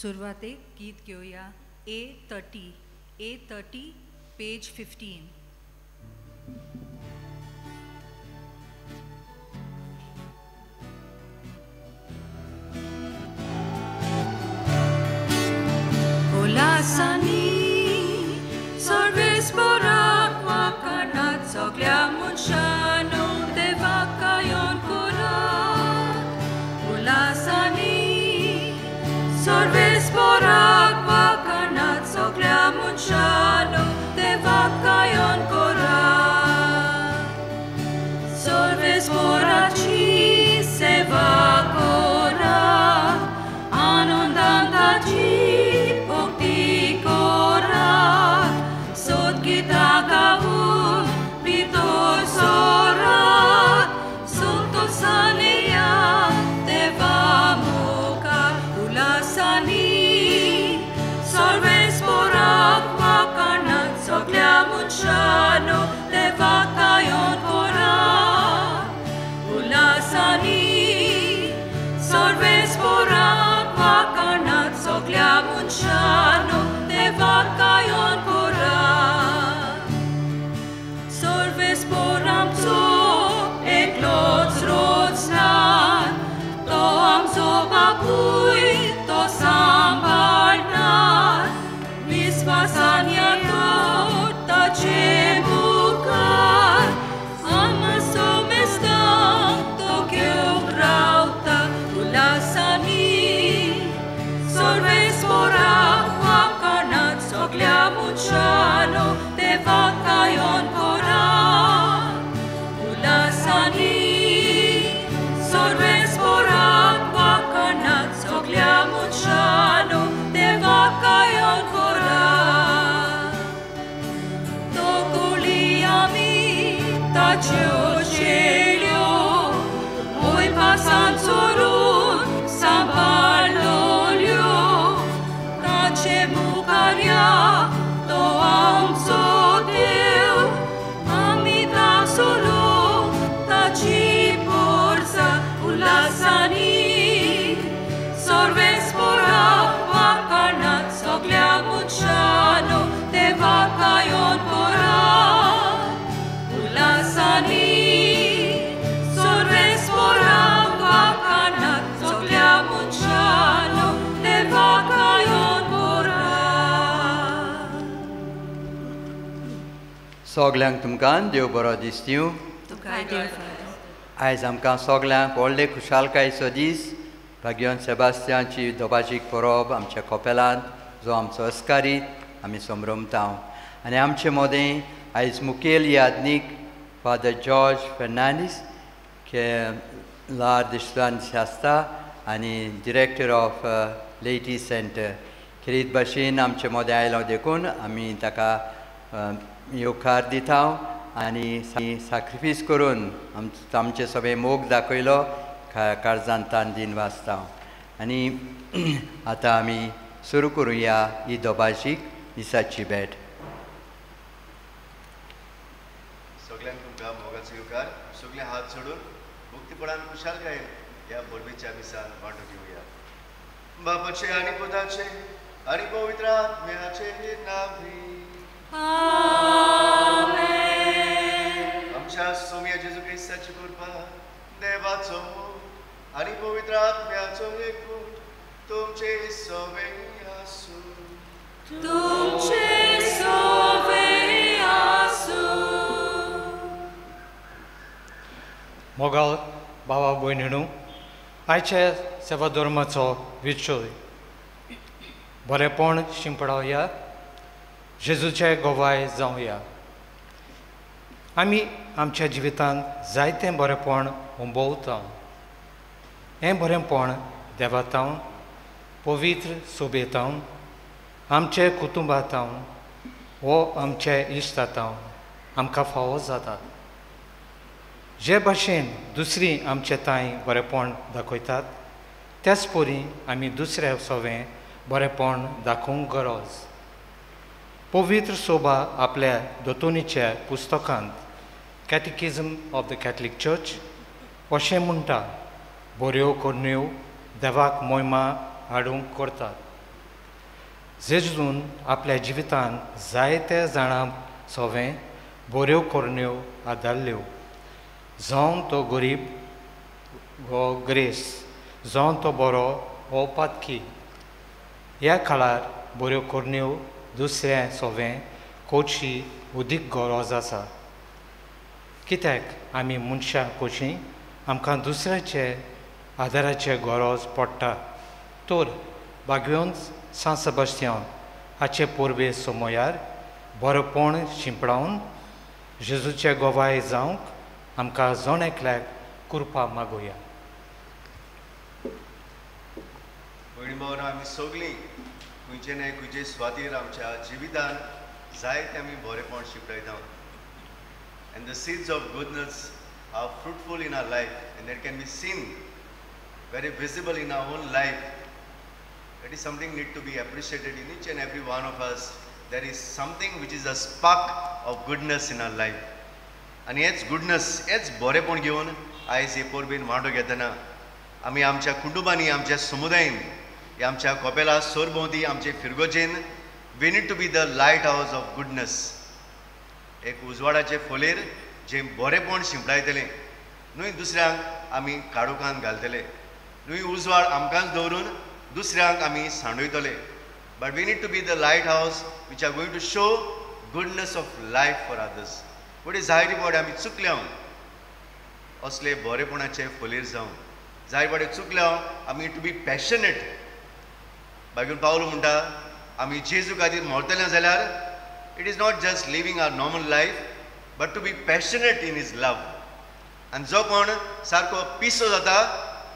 सुरवातेक गीत घेऊया A30 page 15. Olasani Sorves borak wakanat soglia munshanu devakayon korat. Olasani Sorves borak wakanat soglia munshanu devakayon korat. Sorves borachi seva korat anondandachi Kitagaun pitor sorat sunto salia devamuka ulasani sorves borak wakanat soglia munshano devakayon korat. Ulasani sorves borak wakanat soglia munshano devakayon korat. Sorves poram zo eklots rotsnan to am zo babuy to sambalnan visvasanya to tachemukar amaso mestam to keukrauta. Ulasani sorves poram wakanat soglia munshano devakayon korat. Ulasani sorves borak wakanat soglia munshano devakayon korat. Tokoliami tachiocelio oi pasan sorun sambalolio tachemukaria to amso deu amita solo tachi porza. Ulasani sorves borak wakanat soglia munshano devakayon korat. Ulasani sorves borak wakanat soglia munshano devakayon korat. सगल्यांक तुमकां देव बरो दीस दिवं. तुकाय देव father. आयज आमकां सगल्यांक व्हडले खुशालकायेचो दीस. भाग्योन सेबास्त्याची दोबाजीक परब आमच्या कोपेलांत जो आमचो अस्कारीत आमी संभ्रमता. आनी आमचे मोदें आयज मुखेल यादनीक फादर जॉर्ज फर्नांडीस के लार दिसतान आसता आनी डिरेक्टर ऑफ लेटी सेंटर. खेरीत भाशेन आमचे मोदें आयलो देखून आमी ताका येवकार दिता आनी सॅक्रिफीस करून आमचे सगळे मोग दाखयलो काळजांतान दिन वाचता. आनी आतां आमी सुरू करुया ही दोबाजीक दिसाची भेट. सगळ्यांक तुमकां मोगाचो येवकार. सगळे हात जोडून मुक्तीपणान खुशालकाय ह्या परबेच्या दिसान वांटो घेवया. बापाचे आनी पुताचे आनी पवित्र आत्म्याचे नांवी. आमेन. आमच्या सोम्या जेजू क्रिस्ताची कृपा देवाचो मोग आनी पवित्र आत्म्याचो एकूट तुमचे सगळे आसूं. तुमचे सगळे आसूं. मोगाळ भावा भयणीणू, आयचे सेवा धर्माचो विशय बरेपण शिंपडावया, जेजूचे गोवाय जावया. आमी आमच्या जिवितांत जायतें बरेपण अनुभवता. हें बरेपण देवातावन पवित्र सोबेतावन आमचे कुटुंबातावन वो आमचे इश्टातावन आमकां फावो जाता. जे भाशेन दुसरीं आमचे ताई बरेपण दाखयतात त्याच परी आमी दुसऱ्या सवें बरेपण दाखोवंक गरज. पवित्र सोबा आपल्या दोतोनीच्या पुस्तकांत कॅटिकिझम ऑफ द कॅथलीक चर्च अशें म्हणटा, बऱ्यो करणयो देवाक मोहिमा हाडूंक करतात. जेजून आपल्या जिवितान जायते जाणांक सोवें बऱ्यो कोरण्यो आदारल्यो जावन तो गरीब हो ग्रेस जावन तो बरो हो पातकी ह्या काळार बऱ्यो कोरण्यो दुसऱ्या सोवें कोची उदीक गरज आसा कित्याक आमी मनशां कोची आमकां दुसऱ्याचे आदाराचे गरज पडटा तर बागवेंत सान सेबास्टियान हाचे पोरबे सोमोयार बरोपण शिंपडावन जेजूचे गोवाय जावंक आमकां जोण एकल्याक कृपा मागुया भयणी आमी सगळीं खंयचे न्हय खंयचे सुवातेर आमच्या जिवितान जायते आमी बरेपण शिंपडायता and the seeds of goodness are fruitful in our life and that can be seen very visible in our own life. That is something need to be appreciated in each and every one of us. There is something which is a spark of goodness in our life. And H goodness, हेच बरेपण घेवन आयज हे पोरबेन वांटो घेतना आमी आमच्या कुटुंबांनी आमच्या समुदायान हे आमच्या Coppola सोरभोंवती आमचे फिरगोचेन we need to be the lighthouse of goodness. एक उजवाडाचे फोलेर जे बरेपण शिंपडायतले न्हय दुसऱ्यांक आमी काडुकान घालतले न्हय उजवाड आमकांच दवरून दुसऱ्यांक आमी सांडयतले but we need to be the light house which are going to show goodness of life for others फुडें जायते फावटी आमी चुकल्या असले बरेपणाचे फोलेर जावन जायते फावटी चुकल्या आमी टू बी पॅशनेट बागून पावलो म्हणटा आमी जेजू खातीर मरतले जाल्यार it is not just living our normal life but to be passionate in his love and जो कोण सारको पिसो जाता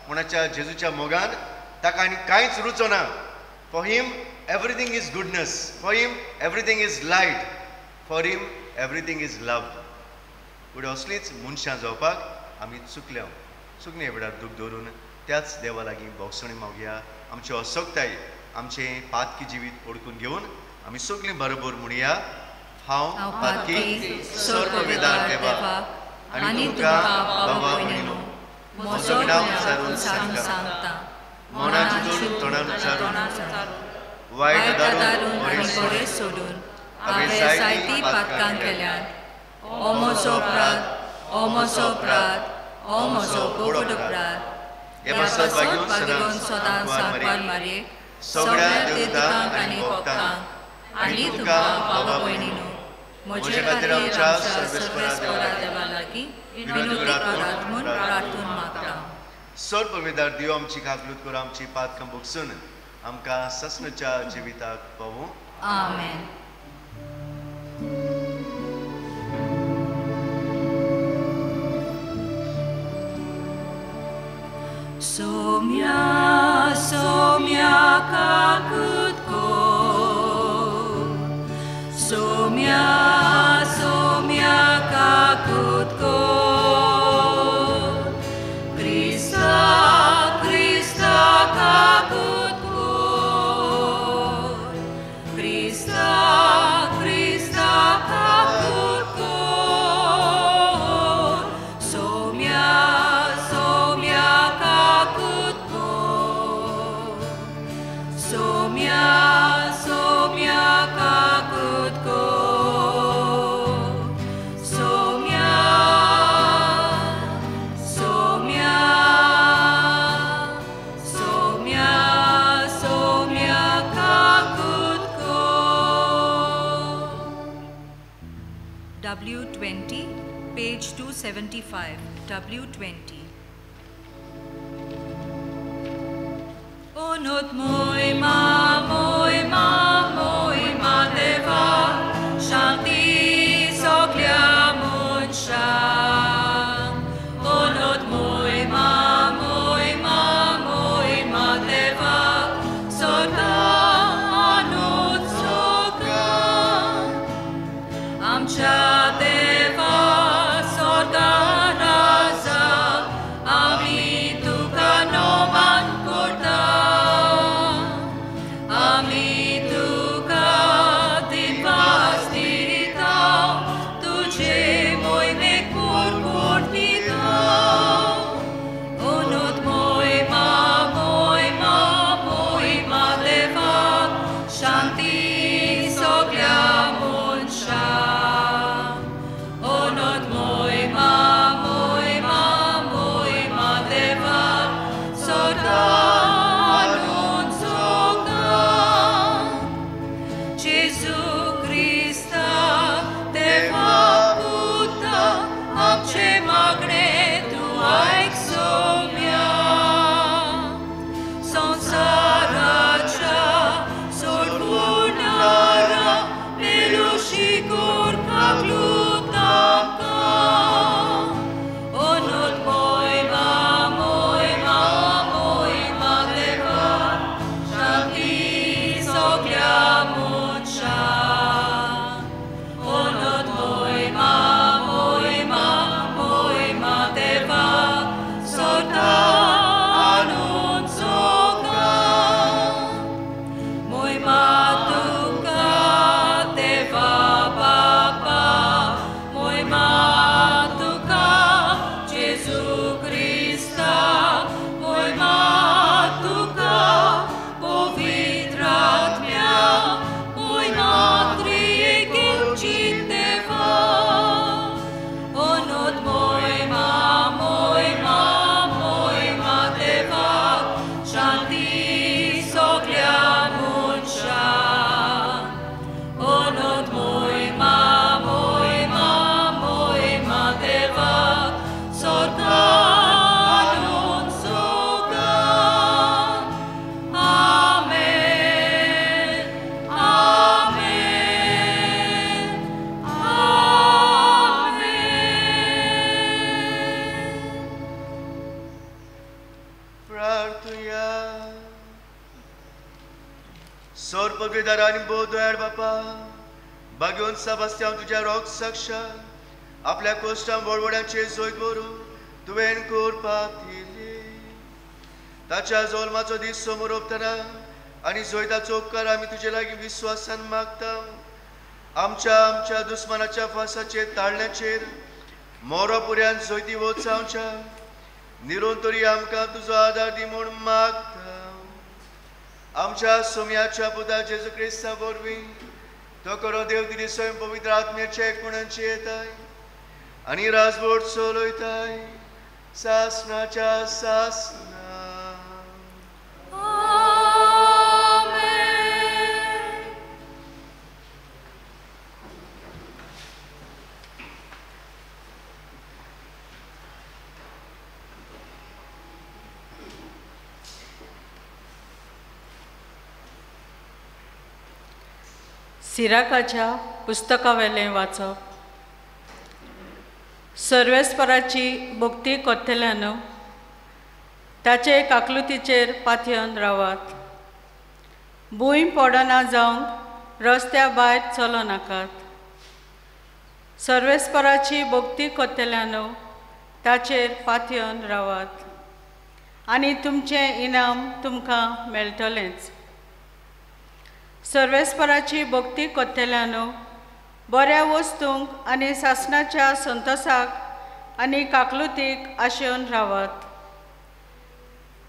कोणाच्या जेजूच्या मोगान ताका आनी कांयच Ruchana for him everything is goodness for him everything is light for him everything is love फुडें असलीच मनशां जावपाक आमी चुकल्या चुकणे वेळार दूख दवरून त्याच देवा लागीं भोगसणी मागुया आमची असोगताय आमचे पातकी जिवीत ओळखून घेवन आमी सगळीं बरोबर म्हणुया हांव पातकी सर्ववेदार देवा आनी तुका बाबा भयणीनो म्हजो नांव विचारून सांगता मनाचें तोंडान विचारून वायट दारून बरें सोडून हांवें जायतीं पातकां केल्यात हो म्हजो अपराध हो म्हजो पोट अपराध हे पासत बागेवन सदांच सांगपार मारे सगळ्या देवतांक आनी भक्तांक आनी तुका बाबा भयणीनो म्हजे खातीर आमच्या सर्वेस्परा देवा लागीं विनोदी करात म्हूण प्रार्थून मागता सर्ववेदार देव आमची काकलूत कर आमची पातकां भोगसून आमकां ससनच्या जिविताक पावूं आमेन सोम्या सोम्या काकुतको सोम्या सोम्या काकुतको क्रिस्ता क्रिस्ता काकुतको क्रिस्ता क्रिस्ता काकुतको सोम्या सोम्या काकुतको सोम्या सोम्या काकुतको सोम्या सोम्या सोम्या सोम्या काकुतको W20 page 275 W20 Onot moima moima moima deva shanti soklia munsha Onot moima moima moima deva sorga anut soka amcha deva sorga raza ami tuka no man korda जेजू क्रिस्ता देवा पुता आमचे मागणे तू ऐक सौम्या संसाराच्या सोडवणारा मेलुशी कोर कागलूत आमकां ओनोत मोयमा मोयमा मोयमा देवा शांती सगळ्या मनशांक ओनोत मोयमा मोयमा मोयमा देवा सोता आणून सोगां मोयमा तुका देवा बापा मोयमा तुका जेजू क्रिस्ता मोयमा तुका पवित्र आत्म्या मोयमा त्रिएकींची देवा ओनोत मोयमा मोयमा मोयमा देवा शांती सगळ्या मनशांक ओनोत मोयमा मोयमा मोयमा देवा सोता आणून सोगां आमेन आमेन आमेन प्रार्थया सोर पदवीदार आणि बोधयाळ बापा भाग्यवन साबास्त्यान तुझ्या रोग साक्षात आपल्या कोश्टां वळवड्यांचे जोयत बरो तुवें कोरपाक दिली ताच्या जोल्माचो दीस समोर ओपतना आनी जोयताचो उपकार आमी तुजे लागीं विश्वासान मागता आमच्या दुस्मानाच्या फासाचेर ताळण्याचेर मोरोपुऱ्यान जोयती वचावच्या निरोंतरी आमकां तुजो आदार दी म्हूण मागता आमच्या सोम्याच्या पुता जेजू क्रिस्ता वरवीं तो करो देव दिली स्वयं पवित्र आत्म्याचे एकपणांची येताय आनी राजवट चलयताय सासनाच्या सासना आमेन सिराकाच्या पुस्तकावेलें वाचप सर्वेस्पराची भक्ती कोत्तेल्यान ताचे काकलुतीचेर पातयेवन रावात भूंय पडना जावंक रस्त्या भायर चलो नाकात सर्वेस्पराची भक्ती कोत्तेल्यान ताचेर पातयेवन रावात आनी तुमचें इनाम तुमकां मेळटलेंच सर्वेस्पराची भक्ती कोत्तेल्यान बऱ्या वस्तूंक आनी सासणाच्या संतोसाक आनी काकलुतीक आशेवन रावात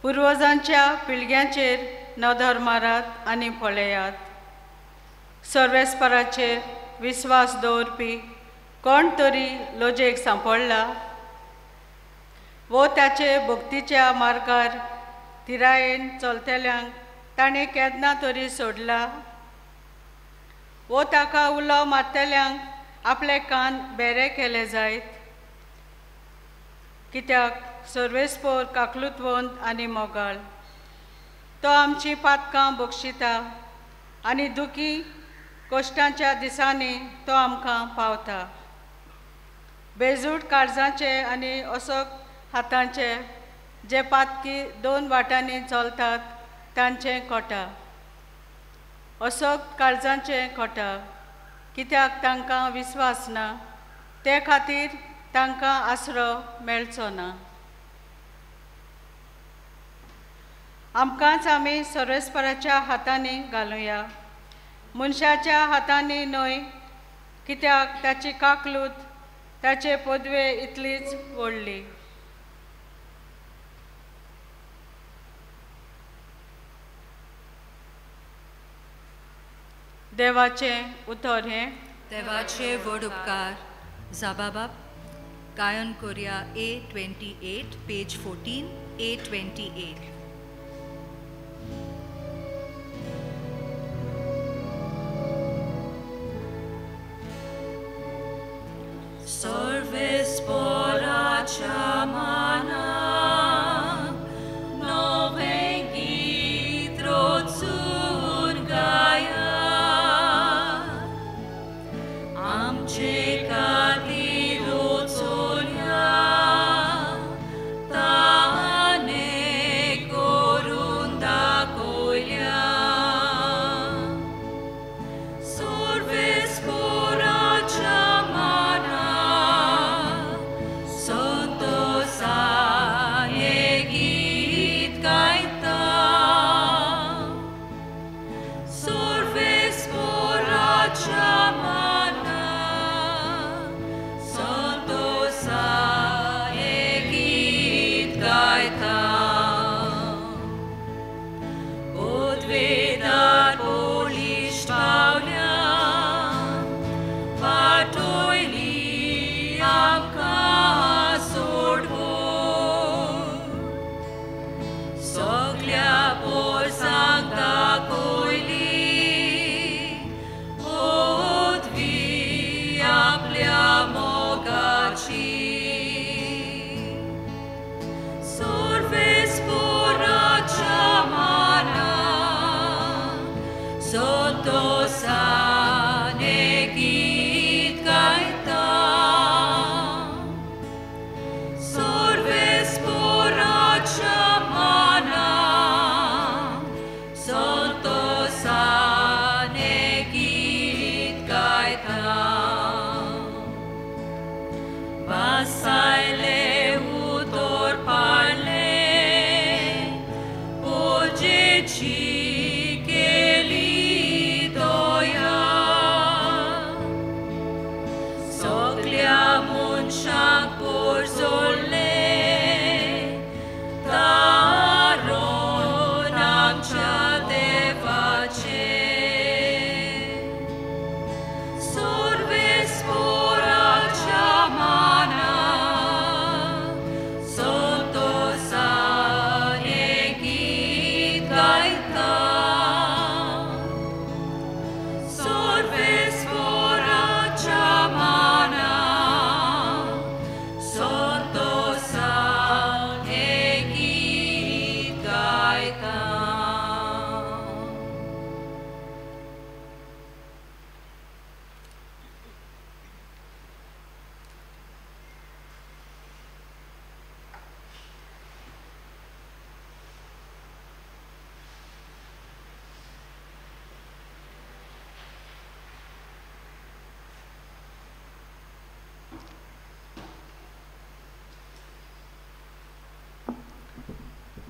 पुर्वजांच्या पिळग्यांचेर नदर मारात आनी पळयात सर्वेस्पराचेर विस्वास दवरपी कोण तरी लोजेक सांपडला वो ताचे भक्तीच्या मार्गार तिरायेन चलतल्यांक ताणें केन्ना तरी सोडला वो ताका उलो मारतल्यांक आपले कान बेरे केले जायत कित्याक सर्वेस्पोर काकलुतवंत आनी मोगाळ तो आमची पातकां बक्षिता आनी दुखी कश्टांच्या दिसांनी तो आमकां पावता बेजूट काळजांचे आनी असोक हातांचे जे पातकी दोन वाटांनी चलतात तांचें कोटा असोक काळजांचें कोटा कित्याक तांकां विस्वास ना ते खातीर तांकां आसरो मेळचो ना आमकांच आमी सर्वेस्पराच्या हातांनी घालुया मनशाच्या हातांनी न्हय कित्याक ताची काकलूत ताचे पदवे इतलीच व्हडली देवाचें उतर हें देवाचे व्हड उपकार जाबाबाब गायन Korea A28 page 14 A28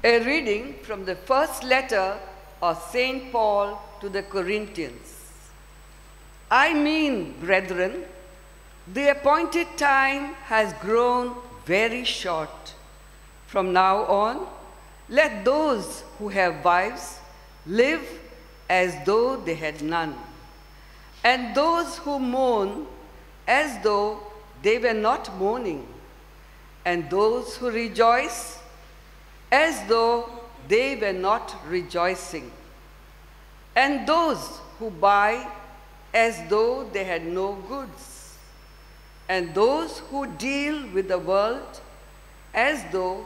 A reading from the first letter of St. Paul to the Corinthians. I mean, brethren, the appointed time has grown very short. From now on, let those who have wives live as though they had none, and those who mourn as though they were not mourning, and those who rejoice as though they were not rejoicing, and those who buy as though they had no goods, and those who deal with the world as though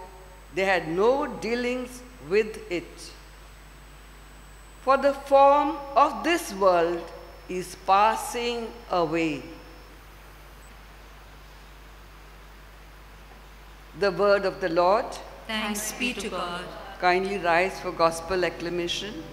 they had no dealings with it. For the form of this world is passing away. The word of the Lord. Thanks be to God. Kindly rise for gospel acclamation.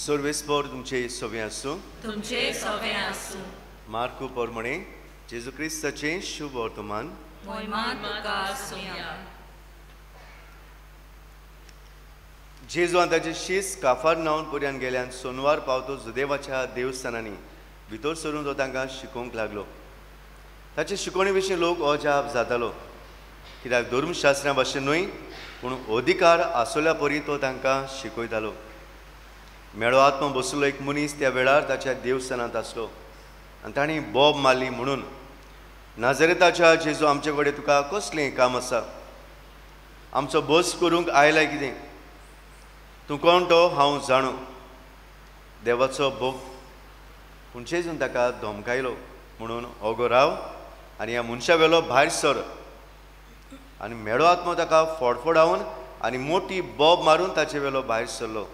सर्वेस्पर तुमचे सोवे आसूं. तुमचे सोवे आसूं. मार्कू पोरमणे जेजू क्रिस्ताचे शुभ वर्तमान. मोहिमा तुका आसूं. जेजू आनी ताचे शीस काफारनाऊन पर्यंत गेल्यान सोनवार पावतो जुदेवाच्या देवस्थानांनी भितर सरून तो तांकां शिकोवंक लागलो. ताचे शिकोवणे विशीं लोक अजाप जातालो, कित्याक धर्मशास्त्रा भाशेन न्हय पूण अधिकार आसल्या परी तो तांकां शिकयतालो. मेळो आत्मो बसलो एक मनीस त्या वेळार ताच्या देवस्थानांत आसलो आनी ताणें बोब मारली म्हणून, नाजरेताच्या जेजू आमचे कडेन तुका कसलें काम आसा? आमचो बस करूंक आयला कितें? तूं कोण तो हांव जाणो. देवाचो बोब. पूण जेजून ताका धमकायलो म्हणून ओगो राव आनी ह्या मनशा वेलो भायर सर. आनी मेळो आत्मो ताका फोडफोडावन आनी मोठी बोब मारून ताचे वेलो भायर सरलो.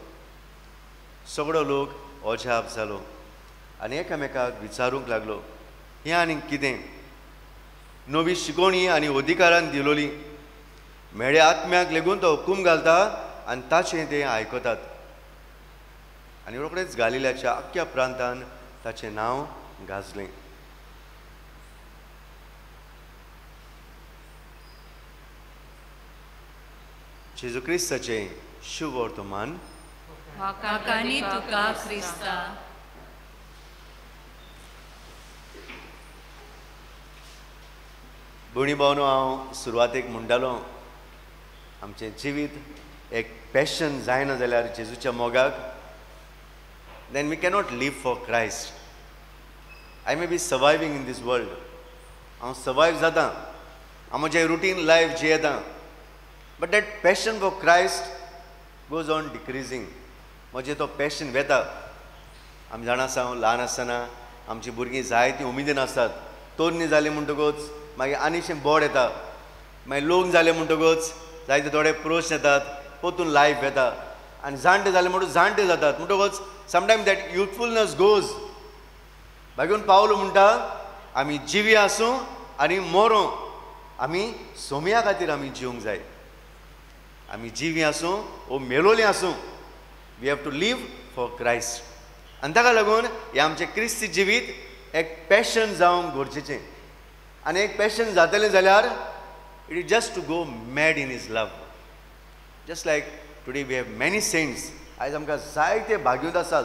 सगळो लोक अजाप जालो आनी एकामेकाक विचारूंक लागलो, हें आनीक कितें नवी शिकोवणी आनी अधिकारान दिलोली मेळे आत्म्याक लेगून तो हुकूम घालता आनी ताचें ते आयकतात आनी रोखडेंच गालिल्याच्या आख्ख्या प्रांतान ताचें नांव गाजलें. जेजू क्रिस्ताचें शुभ वर्तमान वाकानी तुका क्रिस्ता. भुणी भावनो हांव सुरवातेक म्हणटालो आमचें जिवीत एक पॅशन जायना जाल्यार जेजूच्या मोगाक then we cannot live for Christ. I may be surviving in this world हांव सर्वायव जाता हांव म्हजें रुटीन लायफ जियेता but that passion for Christ goes on decreasing. म्हजें तो पॅशन वेता. आमी जाणा आसा ल्हान आसतना आमचीं भुरगीं जायतीं उमेदीन आसतात. तोरणी जालीं म्हणटकूच मागीर आनीशें बोड येता. मागीर लोक जाले म्हणटकूच जायते थोडे प्रश्न येतात पोतून लायफ येता आनी जाणटे जाले म्हणटूच जाणटे जातात म्हणटकूच समटायम दॅट युथफुलनस गोज. मागीर पावलो म्हणटा आमी जिवी आसूं आनी मोरो आमी सोमया खातीर आमी जिवंक जाय. आमी जिवी आसूं वो मेलोलीं आसूं we have to live for Christ. आनी ताका लागून हें आमचें क्रिस्ती जिवीत एक पॅशन जावंक गरजेचें. आनी एक पॅशन जातलें जाल्यार it is just to go mad in his love. Just like today we have many saints. आयज आमकां जायते भाग्यूत आसात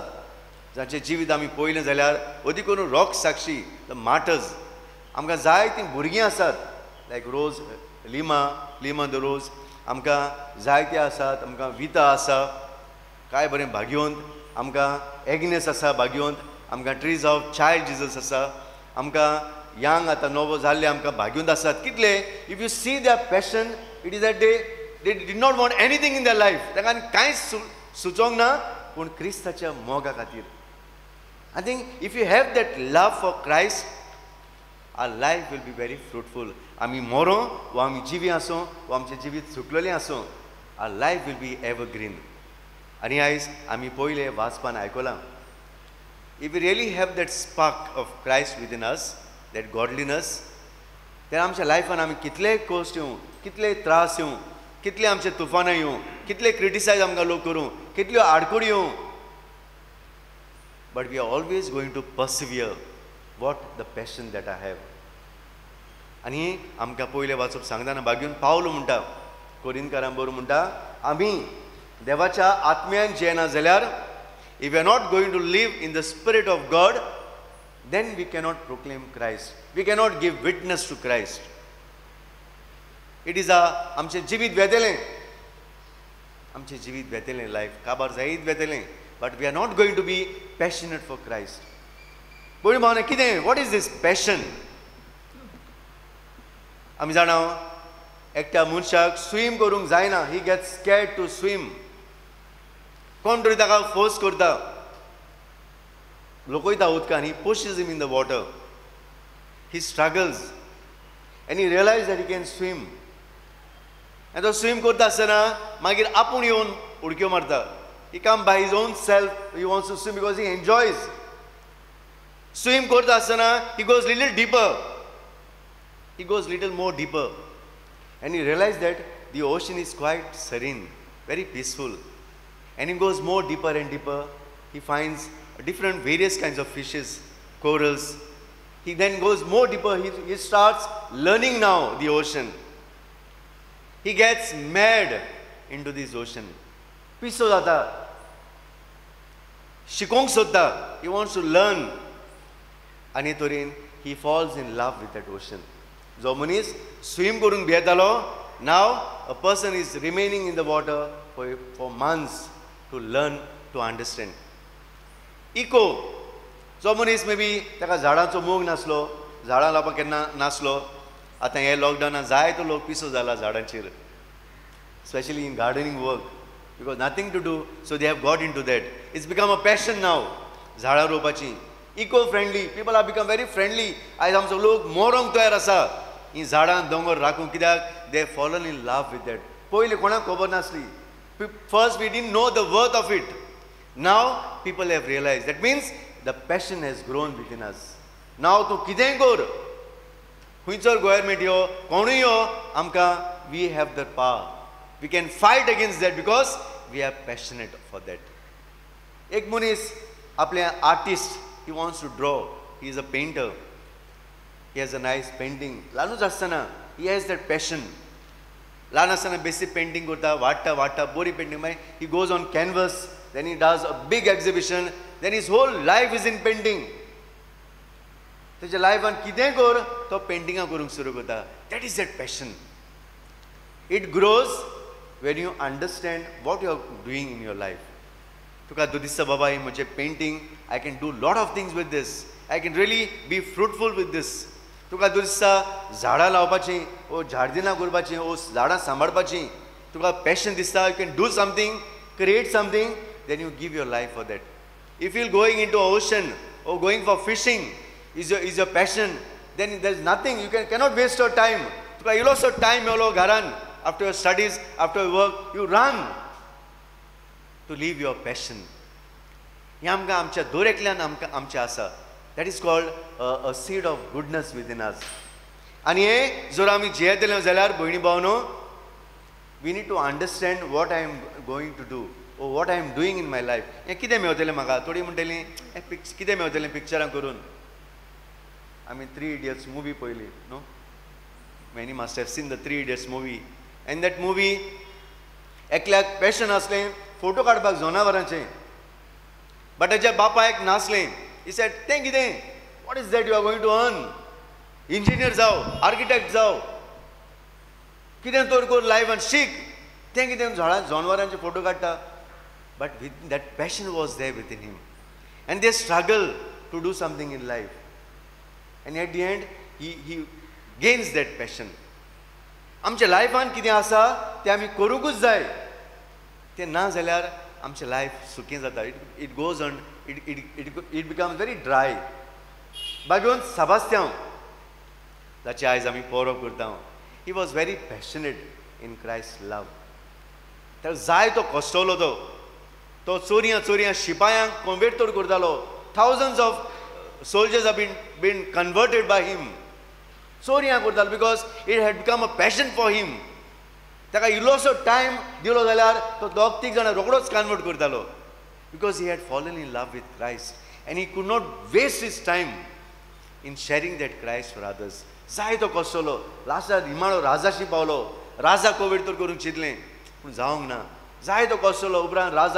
जांचें जिवीत आमी पळयलें जाल्यार अदी करून रॉक साक्षी द मार्टर्स. आमकां जायतीं भुरगीं आसात लायक रोज लिमा द रोज. आमकां जायते आसात. आमकां विता आसा काय बरें भाग्यवंत. आमकां एग्नेस आसा भाग्यवंत. आमकां ट्रीज ऑफ चायल्ड जिजस आसा. आमकां यंग आतां नवो जाल्ले आमकां भाग्यवंत आसात. कितले if you see the passion it is that they did not want anything in their life. तांकां कांयच सुचोवंक ना पूण क्रिस्ताच्या मोगा खातीर. I think if you have that love for Christ our life will be very fruitful. आमी मोरो वो आमी जिवी आसूं वो आमचें जिवीत सुकलेलें आसूं our life will be evergreen. आनी आयज आमी पयले वाचपान आयकलां if you really have that spark of Christ within us that godliness तर आमच्या लायफान आमी कितलेय कोस्ट येवं कितले त्रास येवं कितले आमचे तुफानां येवं कितले क्रिटिसायज आमकां लोक करूं कितल्यो आडकोडी येवं but we are always going to persevere what the passion that I have. आनी आमकां पयलें वाचप सांगतना भाग्यून पावलो म्हणटा कोरिंतकारां बरोबर म्हणटा आमी देवाच्या आत्म्यान जियेना जाल्यार if you are not going to live in the spirit of God then we cannot proclaim Christ. We cannot give witness to Christ. It is आमचे जिवीत वेतेलें आमचे जिवीत वेतेलें लायफ काबार जायत वेतेलें but we are not going to be passionate for Christ. पळय भावना कितें what is this passion? आमी जाणा एकट्या मनशाक स्विम करूंक जायना. he gets scared to swim. कोण तरी ताका फोर्स करता लोकयता उदकान. he pushes him in the water. he struggles and he realizes that he can swim. and तो swim करता आसतना मागीर आपूण येवन उडक्यो मारता. he come by his own self he wants to swim because he enjoys. swim करता आसतना he goes little deeper. he goes little more deeper and he realizes that the ocean is quite serene, very peaceful. and he goes more deeper and deeper. he finds different various kinds of fishes, corals. He then goes more deeper. He starts learning now the ocean. He gets mad into this ocean. Piso jata. Shikong sodda. He wants to learn. Ani torin he falls in love with that ocean. Jo manis swim korun biyetalo. Now a person is remaining in the water for months to learn to understand. इको जो मनीस may be ताका झाडांचो मोग नासलो झाडां लावपाक केन्ना नासलो. आतां हे लॉकडावनान जायतो लोक पिसो जाला झाडांचेर specially in gardening work because nothing to do so they have got into that. It's become a passion now झाडां रोवपाची. Eco friendly people are become very friendly. आयज आमचो लोक मोरोंक तयार आसा ही झाडां दोंगर राखूंक. कित्याक they fallen in love with that. पयलीं कोणाक खबर नासली. First we didn't know the worth of it. Now people have realized. That means the passion has grown within us. Now तूं कितेंय कर, खंयचो गव्हर्मेंट यो कोणूय यो, आमकां we have the power, we can fight against that because we are passionate for that. एक मनीस आपले artist, he wants to draw, he is a painter, he has a nice painting. ल्हानूच आसतना ही हॅज दॅट पॅशन. ल्हान आसतना बेसीक painting करता, वाडटा वाडटा बरी पेंटींग, मागीर he goes on canvas, then he does a big exhibition, then his whole life is in painting. तेज्या लायफान कितेंय कर तो पेंटिंगां करूंक सुरू करता. That is that passion. It grows when you understand what you are doing in your life. तुका तूं दिसता बाबा ही म्हजें painting, I can do lot of things with this, I can really be fruitful with this. तुका तूं दिसता झाडां लावपाचीं, ओ झाडदिनां करपाचीं, ओ झाडां सांबाळपाचीं, तुका पॅशन दिसता, you can do something, create something, then you give your life for that. If you going in to ocean or going for fishing is your passion, then there is nothing, you cannot waste your time. Tuka iloso time meolo gharan, after your studies, after your work, you run to live your passion. He amka amcha doreklan amcha asa. That is called a seed of goodness within us. Ani he jor ami jeyatele jaल्यार boyni bhavno, we need to understand what I am going to do, or what I am doing in my life. हे कितें मेवतलें म्हाका, थोडी म्हणटलीं कितें मेवतलें पिक्चरां करून. आमी 3 Idiots movie पळयली न्हू. Many must have seen the 3 Idiots movie. And that movie एकल्याक passion आसलें फोटो काडपाक जनावरांचें, बट ताच्या बापायक नासलें. ही सेड तें कितें, what is that you are going to earn, engineer जाव, आर्किटेक्ट जाव, कितें तर कर लायफान शीक. तें कितें जनावरांचे फोटो काडटा. But with that passion was there with in him, and they struggle to do something in life. And at the end, he gains that passion. आमच्या लायफान कितें आसा तें आमी करूंकूच जाय. तें ना जाल्यार आमचें लायफ सुखी जाता. It goes on, it becomes very dry. बागोवन सेबास्त्यांव जाचे आयज आमी पौरव करता, he was very passionate in Christ love. ताका जाय तो कश्टलो तो चोरयां शिपायांक कॉन्वर्ट तर करतालो. Thousands of soldiers have been converted by him. चोरयां करतालो because it had become a passion for him. ताका इल्लोसो टायम दिलो जाल्यार तो दोग तीग जाणां रोखडोच कन्वर्ट करतालो, because he had fallen in love with Christ and he could not waste his time in sharing that Christ for others. जाय तो कश्टलो, लास्टार निमाणो राजाशी पावलो. राजा कोवीड तर करूंक चिंतलें पूण जावंक ना. जाय तो कश्टलो. उपरांत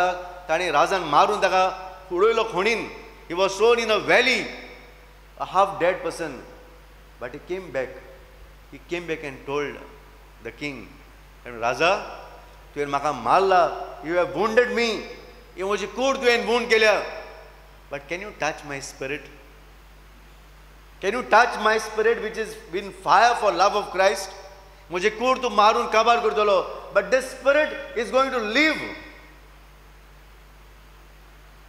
ताणें राजान मारून ताका उडयलो खोणीन. He was thrown in a valley, a half dead person, but he came back. He came back and told the king, Raja, तुवें म्हाका मारला, you have wounded me, ही म्हजी कूड तुवें wound केल्या, but can you touch my spirit? Can you touch my spirit which is been fire for love of Christ? म्हजी कूड तूं मारून काबार करतलो, but this spirit is going to live.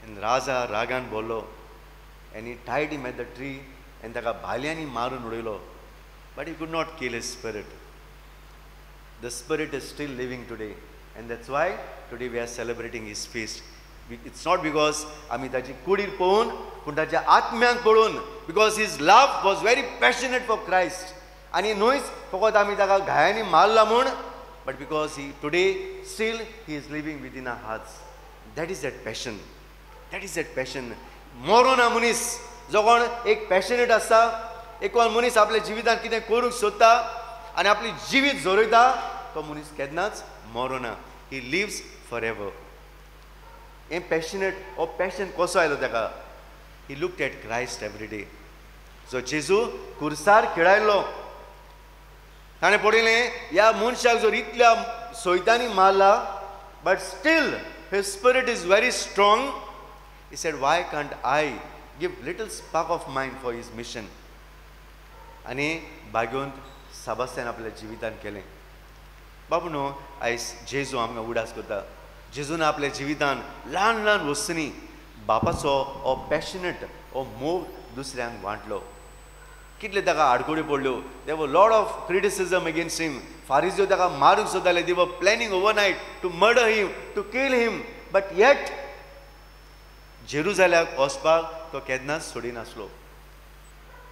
And Raja रागान बोल्लो, and he tied him at the tree and ताका भाल्यांनी मारून उडयलो. But he could not kill his spirit. The spirit is still living today, and that's why today we are celebrating his feast. It's not because आमी ताची कुडीर पळोवन, पूण ताच्या आत्म्यांक पळोवन, because his love was very passionate for Christ. आनी न्हूच फकत आमी ताका घायांनी मारला म्हूण, but because he today still he is living within our hearts. That is that passion. That is that passion. मोरोना मनीस जो कोण एक पॅशनेट आसता, एक कोण मनीस आपल्या जिवितांत कितें करूंक सोदता आनी आपली जिवीत जोरयता, तो मनीस केन्नाच मोरोना. He lives for ever. हें पॅशनेट हो पॅशन कसो आयलो ताका. He looked at Christ every day. जो जेजू खुर्सार खेळायलो, ताणें पळयलें ह्या मनशाक जर इतल्या सोयत्यांनी मारला, but still his spirit is very strong. He said, why can't I give little spark of mine for his mission? आनी भाग्यवंत सेबास्त्यान आपल्या जिवितान केलें. बाबू न्हू, आयज जेजू आमकां उडास करता. जेजून आपल्या जिवितान ल्हान ल्हान वस्तूंनी बापाचो हो पॅशनेट हो मोग दुसऱ्यांक वांटलो. कितले ताका आडकोडी पडल्यो. There were lot of criticism against him. फारिझियो ताका मारूंक सोदताले. They were planning overnight to murder him, to kill him, but yet जेरुजाल्याक वचपाक तो केन्नाच सोडिनासलो.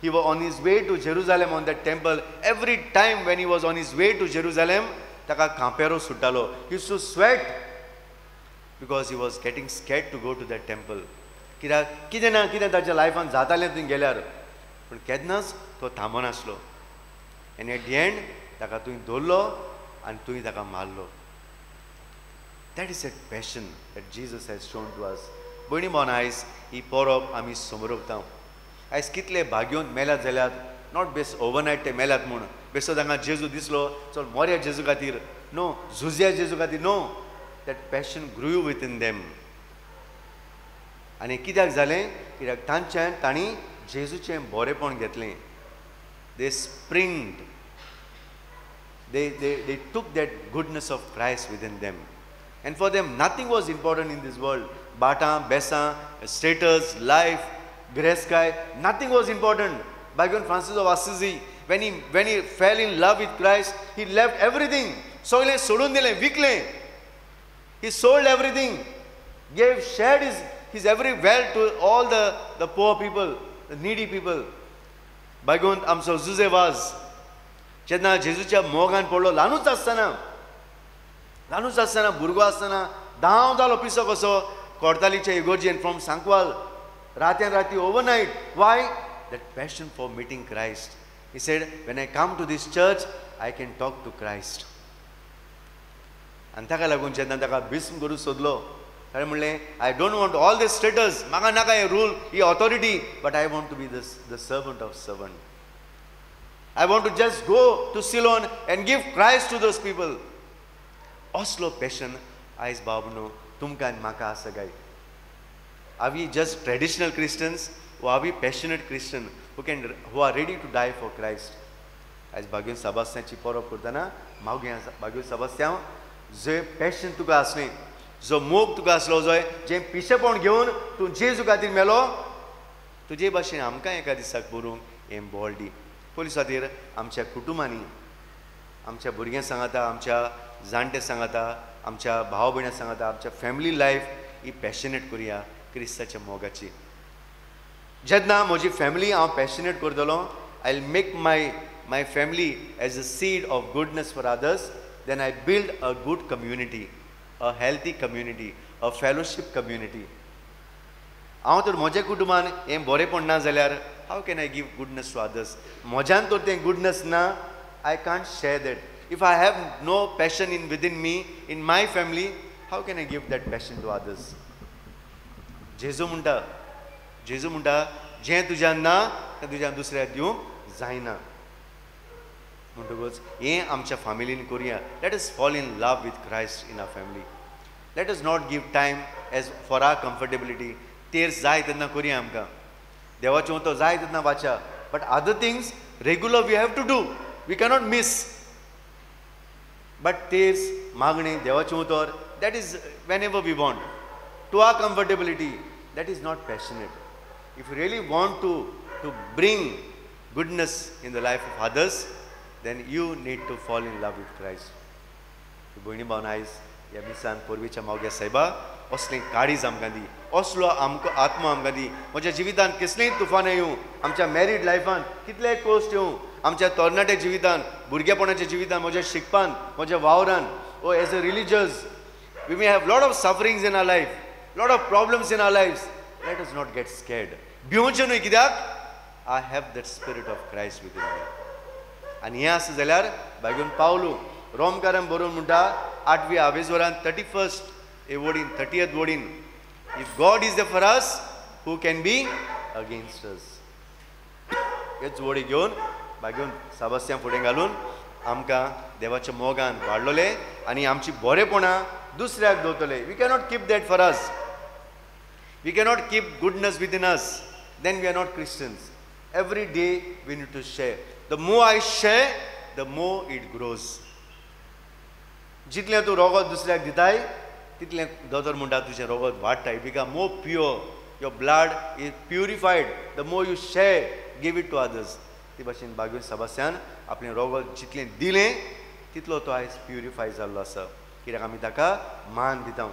he was on his way to Jerusalem on that temple. Every time when he was on his way to Jerusalem, taka kampero sutalo. He used to sweat because he was getting scared to go to that temple. कितें ना कितें ताच्या लायफान जातालें थंय गेल्यार पूण केन्नाच तो थांबनासलो. एंड एट दी एंड ताका थंय दवरलो आनी थंय ताका मारलो. That is a passion that Jesus has shown to us. भयणी भावन आयज ही परब आमी समोरता. आयज कितले भाग्योंत मेल्यात जाल्यार नॉट बेस ओवरनायट ते मेल्यात म्हूण बेसो तांकां जेजू दिसलो चल मोरया जेजू खातीर. नो, झुजया जेजू खातीर. No, that passion grew within them. आनी कित्याक जालें? कित्याक तांच्यान तांणी जेजूचें बरेपण घेतलें. They springed. They took that goodness of Christ within them. And for them, nothing was important in this world. Bata, Besa, status, life, grey sky, nothing was important. Bhagwan Francis of Assisi, when he fell in love with Christ, he left everything. Soile sodun dile, vikle. He sold everything, shared his every wealth to all the poor people, the needy people. Bhagwan amso Zuze was. जेन्ना जेजूच्या मोगान पडलो ल्हानूच आसतना भुरगो आसतना धांव जालो पिसो कसो कोर्तालीच्या इगोर्जेन फ्रॉम सांकवाल रात्यान राती overnight. Why? That passion for meeting Christ. He said when I come to this church I can talk to Christ. आनी ताका लागून जेन्ना ताका बिस्म करूं सोदलो ताणें म्हणलें I don't want all these status, म्हाका नाका हे रूल ही authority, but I want to be the servant of servant. I want to just go to Ceylon and give Christ to those people. Oslo passion, Ais Babuno, Tumka and Maka Asagai. Are we just traditional Christians or are we passionate Christians who are ready to die for Christ? As Bhagwan Sebastian Chiporo Kurtana, Bhagwan Sebastian, J passion तुका असले, जो मोग तुका असलो जोय, जे पिशेपण घेवन तू जेजू खातीर मेलो, तुजे भाशेन आमकां एका दिसाक बरोवंक हें बोल्डी. पोलीस खातीर आमच्या कुटुंबांनी आमच्या भुरग्यांक सांगता, आमच्या जाणटे सांगता, आमच्या भाव भयणांक सांगता, आमच्या फॅमिली लायफ ही पॅशनेट करुया क्रिस्ताच्या मोगाची. जेन्ना म्हजी फॅमिली हांव पॅशनेट करतलो, I will make my family as a seed of goodness for others, then I build a good community, a healthy community, a fellowship community. हांव तर म्हज्या कुटुंबान हें बरेंपण ना जाल्यार how can I give goodness to others? Mojan to think goodness na, I can't share that. If I have no passion within me, in my family, how can I give that passion to others? Jesu munta, je tujan na, tujan dusऱ्या दिवंक जायना. Munta हे आमच्या फॅमिलीन करूया. Let us fall in love with Christ in our family. Let us not give time as for our comfortability. तेर जाय तेन्ना करूया आमकां. देवाचें उतर जाय तेन्ना वाचा. But other things regular we have to do. We cannot miss. But तेर्स मागणी देवाचें उतर, that is whenever we want. To our comfortability, that is not passionate. If you really want to bring goodness in the life of others, then you need to fall in love with Christ. भयणी भावन आयज ह्या मिसान पोरबीच्या मावग्या सायबा असलें काळीज आमकां दी, असलो आमकां आत्मा आमकां दी. म्हज्या जिवितान कसलींय तुफान येवं, आमच्या मॅरीड लायफान कितलेय कोस्ट येवं, आमच्या तरणाट्या जिवितान, भुरगेपणाच्या जिवितान, म्हज्या शिकपान, म्हज्या वावरान, ओ as a religious, we may have lot of sufferings in our life, lot of problems in our lives. Let us not get scared. भिवचें न्हय, कित्याक I have that spirit of Christ within me. आनी हें आसा जाल्यार भाग्यून Paulo रोमकारान बरोवन म्हणटा 8वी आवेजवरान 31st वोडीन 30th वोडीन, if God is there for us, who can be against us? हेच वोडी घेवन भाग्यून साबास्त्यां फुडें घालून आमकां देवाच्या मोगान वाडलोले आनी आमची बरेपणां दुसऱ्याक दवरतले. We cannot keep that for us. We cannot keep goodness within us. Then we are not Christians. Every day we need to share. The more I share, the more it grows. जितलें तूं रोगत दुसऱ्याक दिताय, तितलें दोतोर म्हणटा तुजें रोगत वाडटा. It becomes more pure. Your blood is purified. The more you share, give it to others. ते भाशेन भाग्यून सभास्यान आपलें रोगत जितलें दिलें तितलो तो आयज प्युरिफाय जाल्लो आसा. कित्याक आमी ताका मान दिता.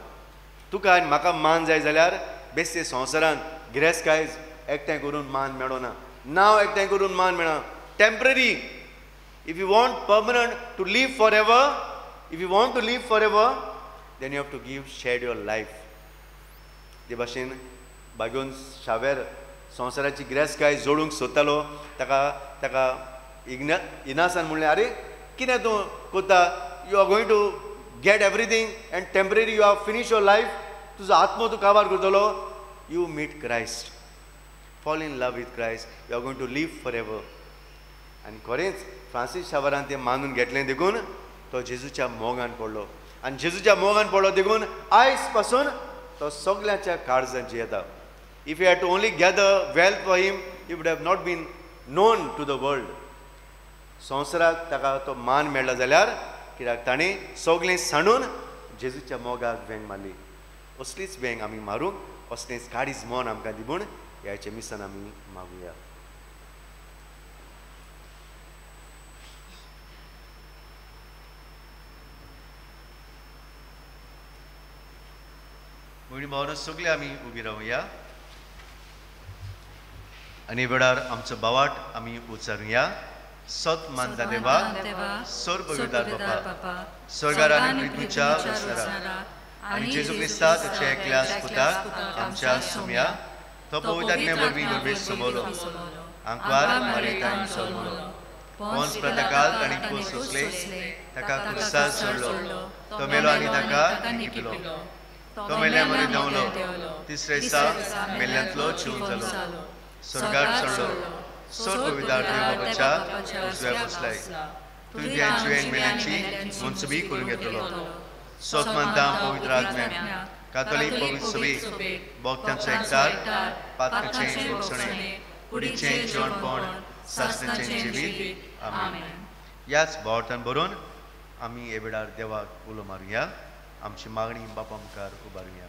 तुका आनी म्हाका मान जाय जाल्यार बेश्टे संवसारान गिरेस्त कांयच एकठांय करून मान मेळना. नाव एकठांय करून मान मेळा. Temporary. If you want permanent to live for ever, if you want to live for ever, then you have to give shed your life. ते भाशेन बागेवन शावेर संवसाराची गिरेस्त जोडूंक सोदतालो. ताका इनासान म्हणलें, अरे कितें तूं कोत्ता? You are going to get everything and temporary you have finish your life. तुजो आत्मो तूं काबार करतलो. You meet Christ, fall in love with Christ, you are going to live for ever. आनी खरेंच फ्रांसीस शावेरान तें मानून घेतलें देखून तो जेजूच्या मोगान पडलो. आनी जेजूच्या मोगान पडलो देखून आयज पासून तो सगळ्यांच्या काळजांत जियेता. If you had to only gather wealth for him, you would have not been known to the world. संवसाराक ताका तो मान मेळ्ळा जाल्यार कित्याक ताणें सगळें सांडून जेजूच्या मोगाक वेंग मारली. असलीच वेंग आमी मारूंक, असलेंच काडीज मोन आमकां दिवून ह्याचें मिसन आमी मागुया. मुळी भावना सगळे आमी उबी रावया आनी वेळार आमचो बावाट आमी उच्चारुया. सत मानता देवा, स्वर्ग विदार बापा, स्वर्गार आनी पृथ्वीच्या वसणारा आनी जेजू क्रिस्ताच्या एकल्या पुताक आमच्या सोम्या तो पवित्रात्मे वरवीं गर्भेत सोबलो. आंकवार मारितान सोललो. पोंस प्रताकाल आनी पोस सोसले. ताका क्रुसार सोडलो. तो मेलो आनी ताका निपिलो. तो मेल्या मरे धांवलो. तिसरे दिसा मेल्यांतलो जिवन जालो. स्वर्गार चडलो. स्वर्ग विदार देव बापाच्या उजव्या बसलाय. तूं त्यांची मेल्यांची मनसुबी करून घेतलो. सत मानता पवित्र आत्म्या, कातोलीक पवित्र सभे, भक्तांचो एकठार, पातकाचें भक्षणे, कुडीचें जेवणपण, सासणाचें जिवीत. आमीन. ह्याच भावटान बरोवन आमी हे वेळार देवाक उलो मारुया. आमची मागणी बापा मुखार उबारुया.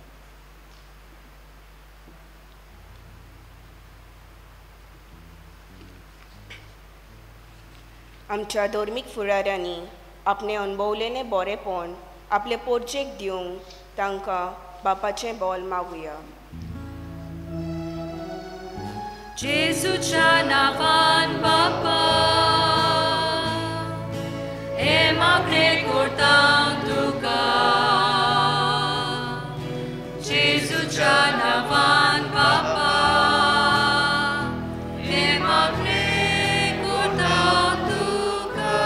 आमच्या धर्मीक फुडाऱ्यांनी आपणे अणभवलेले बरेपण आपले पोरचेक दिवंक तांकां बापाचें बोल मागुया. जेजूच्या नांवान बापा, हे मागणें करता तुका. जेजूच्या नांवान बापा, हे मागणें करता तुका.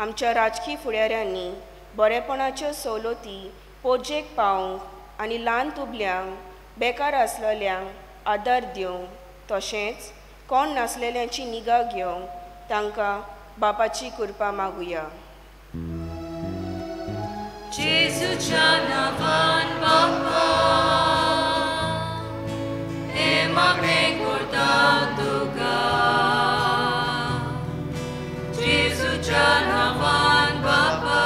आमच्या राजकीय फुडाऱ्यांनी बरेपणाच्यो सवलती पोरचेक पावंक आनी ल्हान तुबल्यांक, बेकार आसलेल्यांक आदार दिवंक, तशेंच कोण नासलेल्यांची निगा घेवंक तांकां बापाची कृपा मागुया. जेजूच्या नांवान बापा, हे मागणें करता तुका. जेजूच्या नांवान बापा,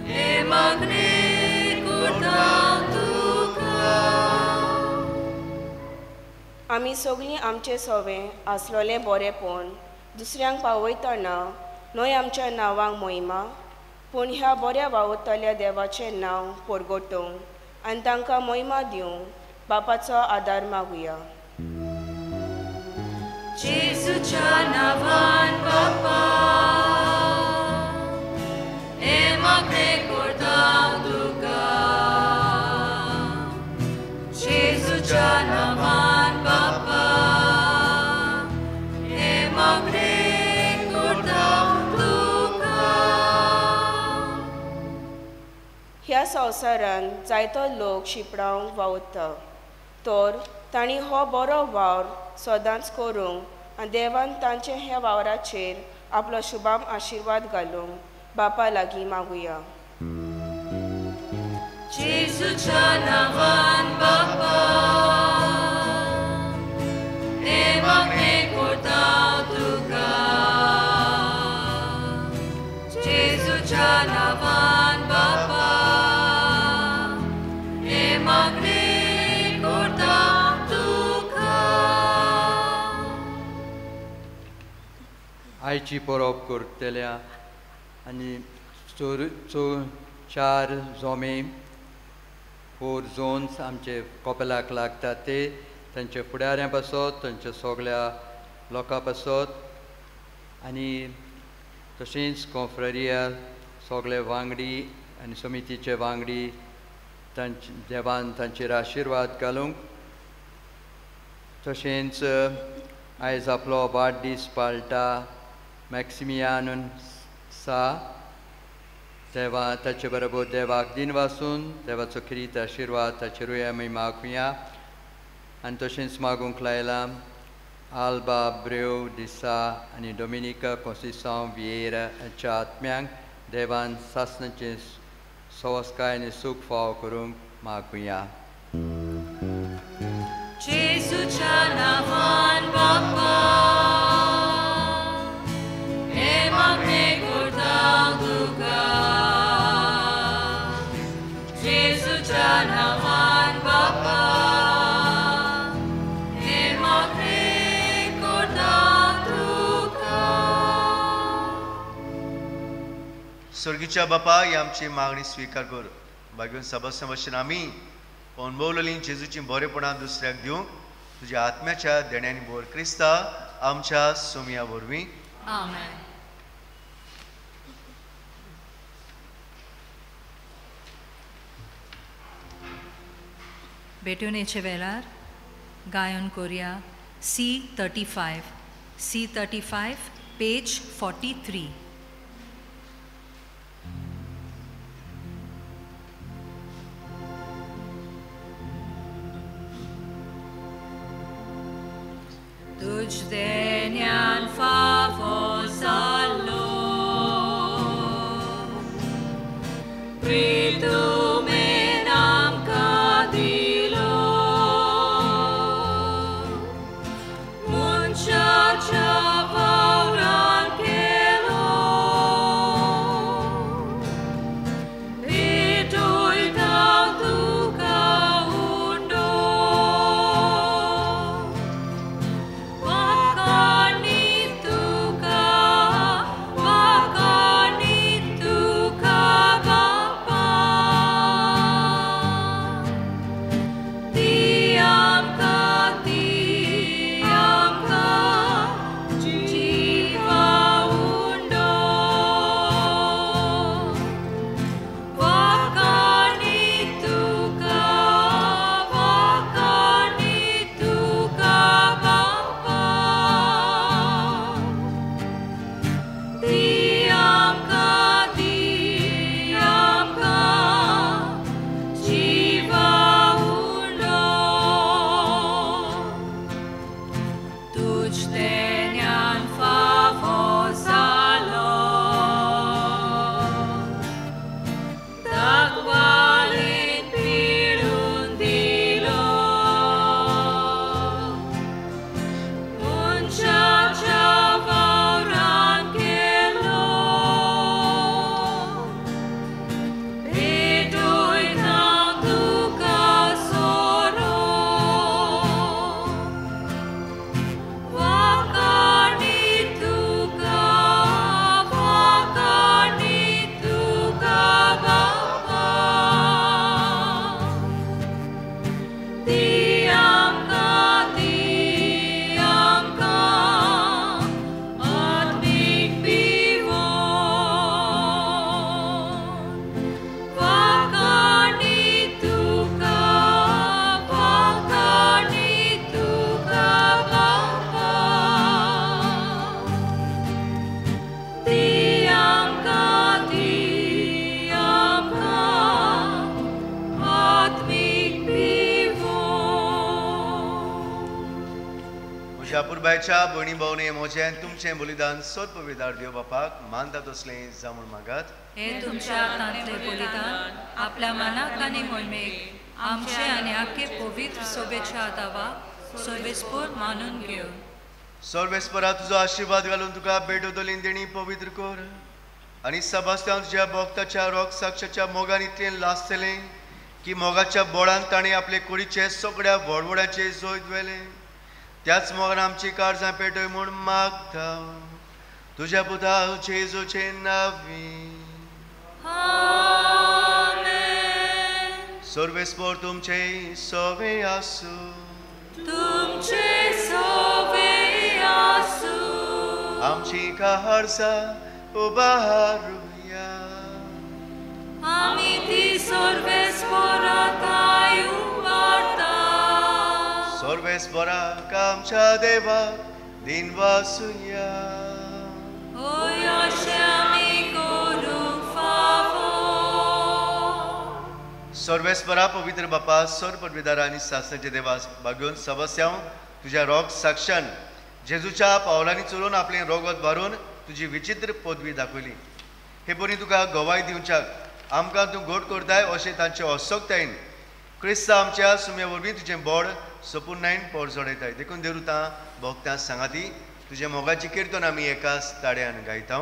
हे मागणें करता तुका. आमी सगळीं आमचे सवें आसलोलें बरेपण दुसऱ्यांक पावयतना न्हय आमच्या नांवांक मोहिमा, पूण ह्या बऱ्या वावुरतल्या देवाचें नांव परगटोवंक आनी तांकां मोहिमा दिवंक बापाचो आदार मागुया. जेजूच्या नांवान बापा, हे मागणें करता तुका. जेजूच्या नांवान बापा, हे मागणें करता तुका. ह्या संवसारांत जायतो लोक शिपडावंक वावुरता, तर तांणी हो बरो वावर सदांच करूंक आनी देवान तांचे ह्या वावराचेर आपलो शुभाम आशिर्वाद घालूंक बापा लागीं मागुया. जेजूच्या नांवान बापा, हे मागणें करता तुका. जेजूच्या नांवान बापा, हे मागणें करता तुका. आयची परब करतल्या आनी चार जोमे 4 झोन्स आमचे कॉपेलाक लागतात ते तांचे फुडाऱ्यां पासत तांच्या सगळ्या लोकां पासत आनी तशेंच कॉन्फ्रेरिया सगळे वांगडी आनी समितीचे वांगडी तांचे देवान तांचेर आशिर्वाद घालूंक तशेंच आयज आपलो वाडदीस पाळटा मॅक्सिमियान सा देवा ताचे बरोबर देवाक दिन वाचून देवाचो खरीत आशिर्वाद ताचेरूय आमी मागुया आनी तशेंच मागूंक लायलां आल्बा ब्रेव दिसा आनी डॉमिनिका कॉन्सिसांव विएराच्या आत्म्यांक देवान सासणाचें संस्कार आनी सूख फाव करूंक मागुया. जेसूच्या नांवान बापा हे मागणे करता तुका जेसूच्या नांवान बापा हे मागणे करता तुका. स्वर्गीच्या बापा ही आमची मागणी स्वीकार कर. भाग्यवन सबस्या भशेन आमी अणभवलेली जेजूची बरेपणां दुसऱ्याक दिवंक तुज्या आत्म्याच्या देण्यांनी बोर क्रिस्ता आमच्या सोमिया वरवीं आमेन. बेटुनेचे वेळार गायन कोरिया C35 पेज 43. तुझ देण्यान फावो जालो प्रितुमेन आमकां दिलो मनशाच्या वावरान केलो भेटोयता तुका उंडो पुरबायच्या भयणी भावने मोजें तुमचें बलिदान सोद पवित्र देव बापाक मानता तसलें जावून मागात. हे तुमच्या तांतले बलिदान आपल्या मनाक आनी मोहिमेक आमचे आनी आख्खे पवित्र सोबेच्या दावा सर्वेस्पर मानून घेवन सर्वेस्परा तुजो आशीर्वाद घालून तुका बेडोदोलीन देणी पवित्र कर आनी सभास्त्यांव तुज्या भक्ताच्या रोग साक्षाच्या मोगान इतलें लासतलें की मोगाच्या बोळान ताणें आपले कुडीचे सगळ्या व्हडव्हड्याचे जोय द्वेले. त्याच मोगान आमची काळजां पेटय म्हूण मागता तुज्या पुता जेजूचे नांवी. सर्वेस्पर तुमचे सोवे आसू तुमचे सोवे आसू आमची काहारसा उबारूया आमी ती सर्वेस्पराताय उबारता सर्वेस्पराक आमच्या देवाक दिनवासूया ओय अशें आमी करूंक फावो सर्वेस्परा पवित्र बापा सर पदवीदार आनी सासणाचे देवास भाग्योन सबस्याव तुझ्या रोग साक्षान जेजूच्या पावलांनी चलोवन आपलें रोगत भरून तुजी विचित्र पदवी दाखयली हे बरी तुका गवाय दिवच्याक आमकां तूं गोड करताय अशें तांचे असोक्तायेन क्रिस्ता आमच्या सुम्या वरवीं तुजें बोड सपूर्णायेन पोर जोडयताय देखून देवता भोगतां सांगाती तुजे मोगाची किर्तन आमी एकाच ताड्यान गायता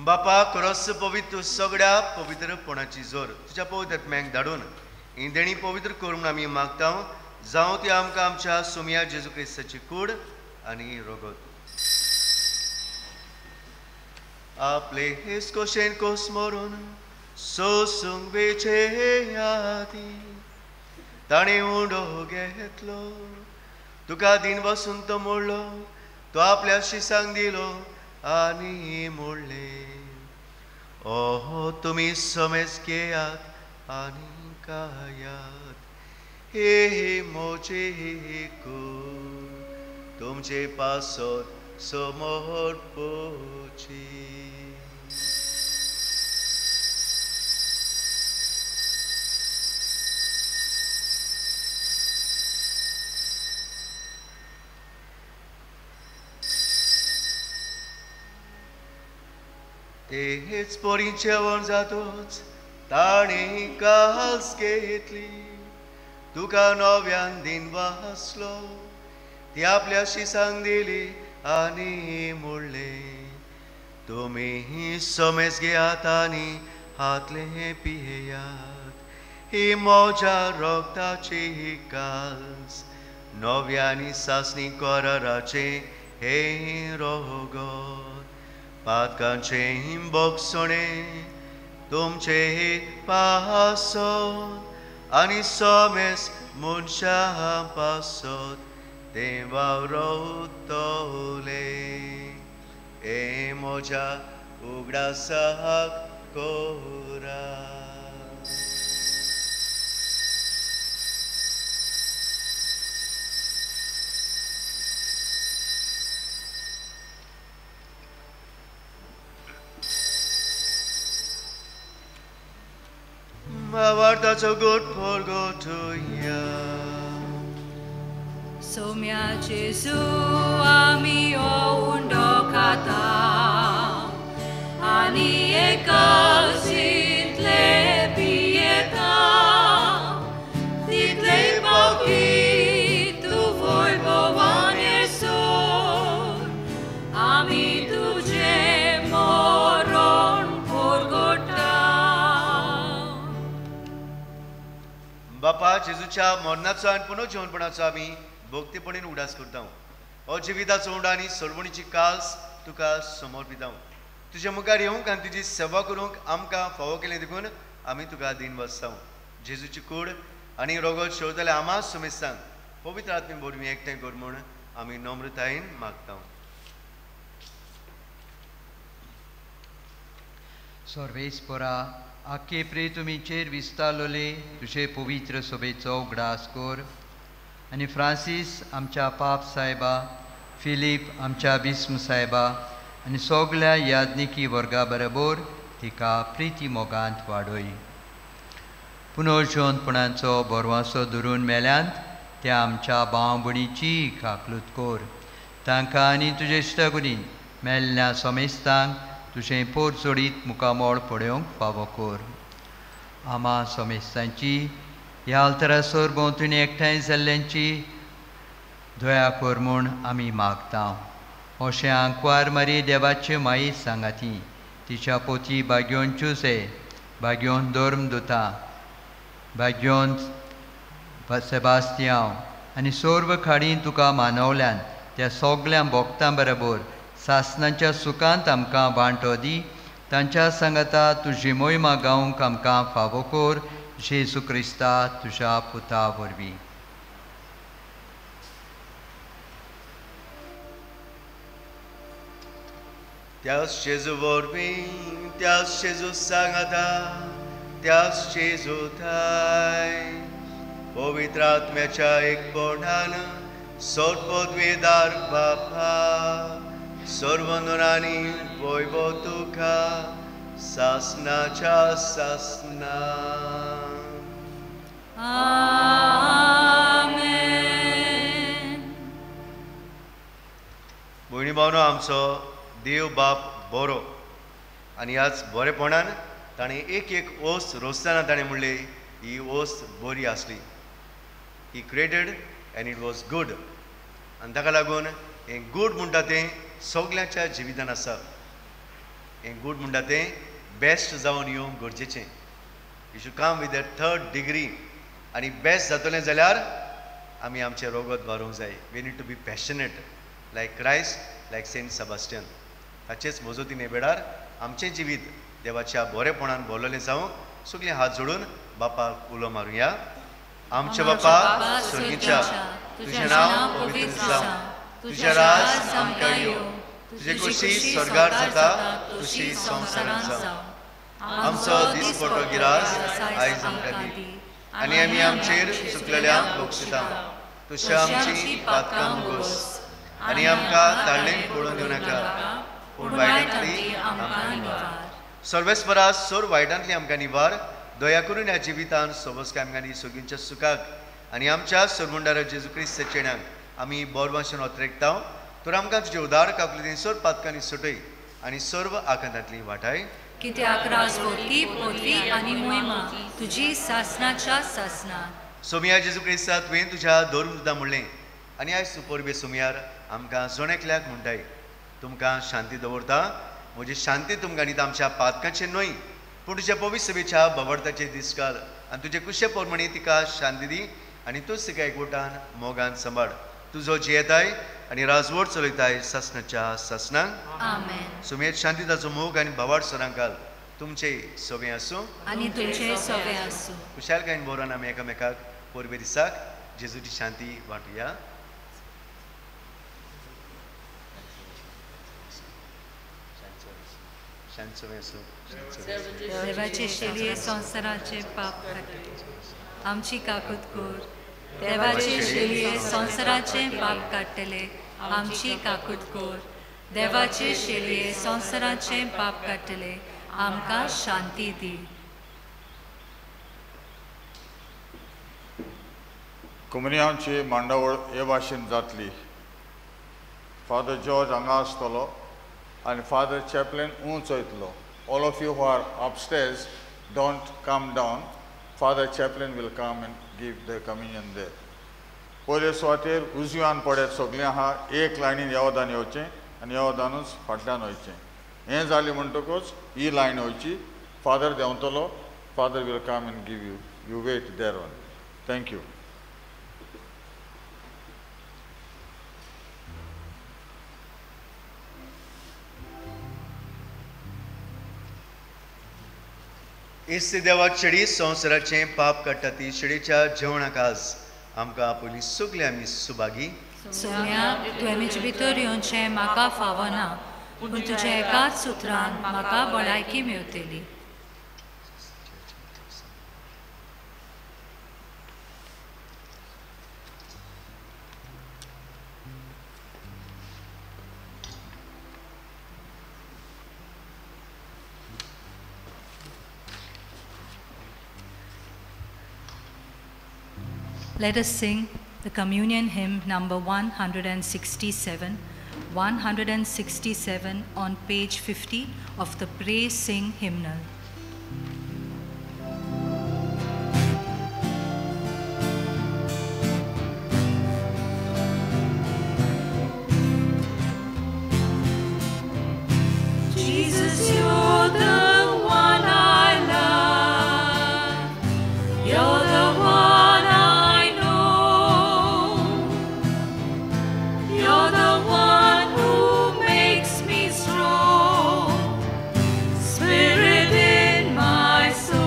बापा क्रॉस पवित्र सगळ्या पवित्रपणाची जोर तुझ्या पवित्र आत्म्याक धाडून ही देणी पवित्र करून आमी मागता जावं ती आमकां आमच्या सुम्या जेजू क्रिस्ताची कूड आनी रोगत आपले हेस कोशेन कोस मोरून सोसूंक बेचे यादी ताणें उंडो घेतलो तुका दिन बसून तो मोडलो तो आपल्या शिसांक दिलो आनी मोडले ओहो तुमी समेज घेयात आनी कायात हे मोचे कूड तुमचे पासत समोर पोची तेच पोरी जेवण जातोच ताणें कास घेतली तुका नव्यान दिन वासलो ती आपल्या शिसांक दिली आनी मोडले तुमी समेज घेयात आनी हातले पियेयात ही मोज्या रोगताची कास नव्यानी सासणी कराराचे हे रोगत पातकांचे बोगसणे तुमचे पासत आनी समेज मनशां पासत ते वावरतले ए मोज्या उगडासाक कोरा वार्ताचो गोड फोरगोटुया सोम्या जेजू आमी उंडो खाता आनी एकाशींतले पियेता तितले पावकी तूं वैभवान येसोर आमी तुजे मरण फोरगोटा बापा जेजूच्या मरणाचो आनी पुनर्जीवनपणाचो आमी भोक्तीपणीन उडास करता हो जिविताचो उंडो आनी सोडवणीची कास तुका समर्पिता तुजे मुखार येवंक आनी तुजी सेवा करूंक आमकां फावो केलें देखून आमी तुका दिन बसता जेजूची कूड आनी रोगत शेवतले आमा सुमेस्तांक पवित्र आत्मे बोरवी एकठांय कर म्हूण आमी नम्रतायेन मागता सर्वेस्परा आख्खे प्रे तुमीचेर विस्तारलोले तुजे पवित्र सोबेचो उगडास कर आनी फ्रांसीस आमच्या पाप साहेबा फिलीप आमच्या बिस्म साहेबा आनी सगळ्या याज्ञिकी वर्गा बरोबर तिका प्रिती मोगांत वाडय पुनर्जोनपणाचो बोरवासो धरून मेल्यांत त्या आमच्या भाव भयणीची काकलूत कोर. तांकां आनी तुजे इश्टकुडीन मेल्ल्या सोमेस्तांक तुजें पोर जोडीत मुखामोळ पळोवंक फावो कोर. आमा सोमेस्तांची ह्या अल्तरासोर भोंवतणी एकठांय जाल्ल्यांची दया कोर म्हूण आमी मागता. अशें आंकवार मारी देवाचे माई सांगाती तिच्या पोती भाग्योन चुसे, भाग्योन दोर्म दोता, भाग्योन सेबास्तियांव आनी सोर्व खाडी तुका मानवल्यान त्या सगळ्या भोगतां बरोबर सासणाच्या सुखांत आमकां वांटो दी. तांच्या सांगाता तुजी मोहिमा गावंक आमकां फावो कोर. जेजू क्रिस्ता तुज्या पुता वरवीं. त्याच जेजू वरवीं, त्याच जेजू सांगाता, त्याच जेजू थाय पवित्र आत्म्याच्या एकपणान सोदपदवेदार बापा सर्वनुरानी वैभव तुका सासनाच्या सासना. भयणी भावनो, आमचो देव बाप बरो आनी ह्याच बरेपणान ताणें एक ओस रोसतना ताणें म्हणलें ही ओस बरी आसली. He created and it was good. आनी ताका लागून हें गूड म्हणटा तें सगळ्यांच्या जिवितान आसा. हें गूड म्हणटा तें बेस्ट जावन येवंक गरजेचें. You should come with the 3rd degree. आनी बेस्ट जातलें जाल्यार आमी आमचें रोगत व्हरूंक जाय. We need to be passionate like Christ, like saint Sebastian. ताचेच मजतीन हे वेळार आमचें जिवीत देवाच्या बरेपणान भरलेलें जावंक सगळीं हात जोडून बापाक उलो मारुया. आमचे बापा स्वर्गीच्या, तुजें नांव पवित्र जावं, तुजें राज आमकां येवं, तुजी खुशी स्वर्गार जाता तशी संवसारांत जावं. आमचो दिसपट्टो गिरास आयज आमकां दी आनी आमी आमचेर चुकलेल्यांक बक्षिता. तुज्या आमची पातकां मुगोस आनी आमकां ताळणेक पडूंक दिवं नाका, पूण वायटांतली आमकां निवार. सर्वेस्परा सोर वायटांतली आमकां निवार. दया करून ह्या जिवितान सोबस्क आमकां दी सगळ्यांच्या सुखाक आनी आमच्या सोरमुंडार जेजू क्रिस्त चेड्यांक आमी बोरवाशेन ओतरेकता. तर आमकां तुजे उदार काकुलीन सोर पातकांनी सुटय आनी सर्व आकांतांतली वाटाय. कित्याक राजवटी, पदवी आनी मोहिमा तुजी सासनाच्या सासना. सोमिया जेजू क्रिस्ता तुवें तुज्या धर्म दुदा म्हणलें आनी आयज परबे सोमियार आमकां जोणेकल्याक म्हणटाय तुमकां शांती दवरता. म्हजी शांती तुमकां दिता. आमच्या पातकांचें न्हय पूण तुज्या पवित्र सभेच्या भवडताचे दीस घाल आनी तुजे कुशे पोरमणी तिका शांती दी आनी तूंच तिका एकवटान मोगान सांबाळ. तुजो जियेताय आनी राजवट चलयताय सासनाच्या सासनांक. आमेन. सुमेध शांतीताचो मोग आनी भवाड सरांक घाल. तुमचे सोबे आसूं आनी तुमचे सोबे आसूं. खुशालकायेन बोरोन आमी एकामेकाक परबे दिसाक जेजूची शांती वांटुया. देवाचे शेलये संसाराचे पाप काडले, आमची काकूत कोर. देवाचे शेलये संसाराचे पाप काडटले, आमची काकूत कोर. देवाचे शेलये संसाराचे पाप काडटले, आमकां शांती दी. कम्युनियांची मांडावळ हे भाशेन जातली. फादर जॉर्ज हांगा आसतलो आनी फादर चॅपलिन उंच वयतलो. All of you who are upstairs, don't come down. Father Chaplain will come and give the communion there. पयले सुवातेर उजव्यान पडत सगळें आहा एक लायनीन येवदान येवचें आनी येवदानूच फाटल्यान वयचें. हें जालें म्हणटकूच ही लायन वयची. फादर देंवतलो. Father will come and give you. You wait there only. Thank you. इस्ते देवा शेडी संवसाराचें पाप काडटा ती शेडीच्या जेवणाक आज आमकां पयलीं सगळे आमी सुभागी. सोम्या, तुवें म्हजे भितर येवचें म्हाका फावो ना, पूण तुज्या एकाच सुत्रान म्हाका भलायकी मेवतली. Let us sing the communion hymn number 167. 167 on page 50 of the Praise Sing hymnal. Jesus, you're the one I love. You're the one I know. You're the one who makes me strong. Spirit in my soul.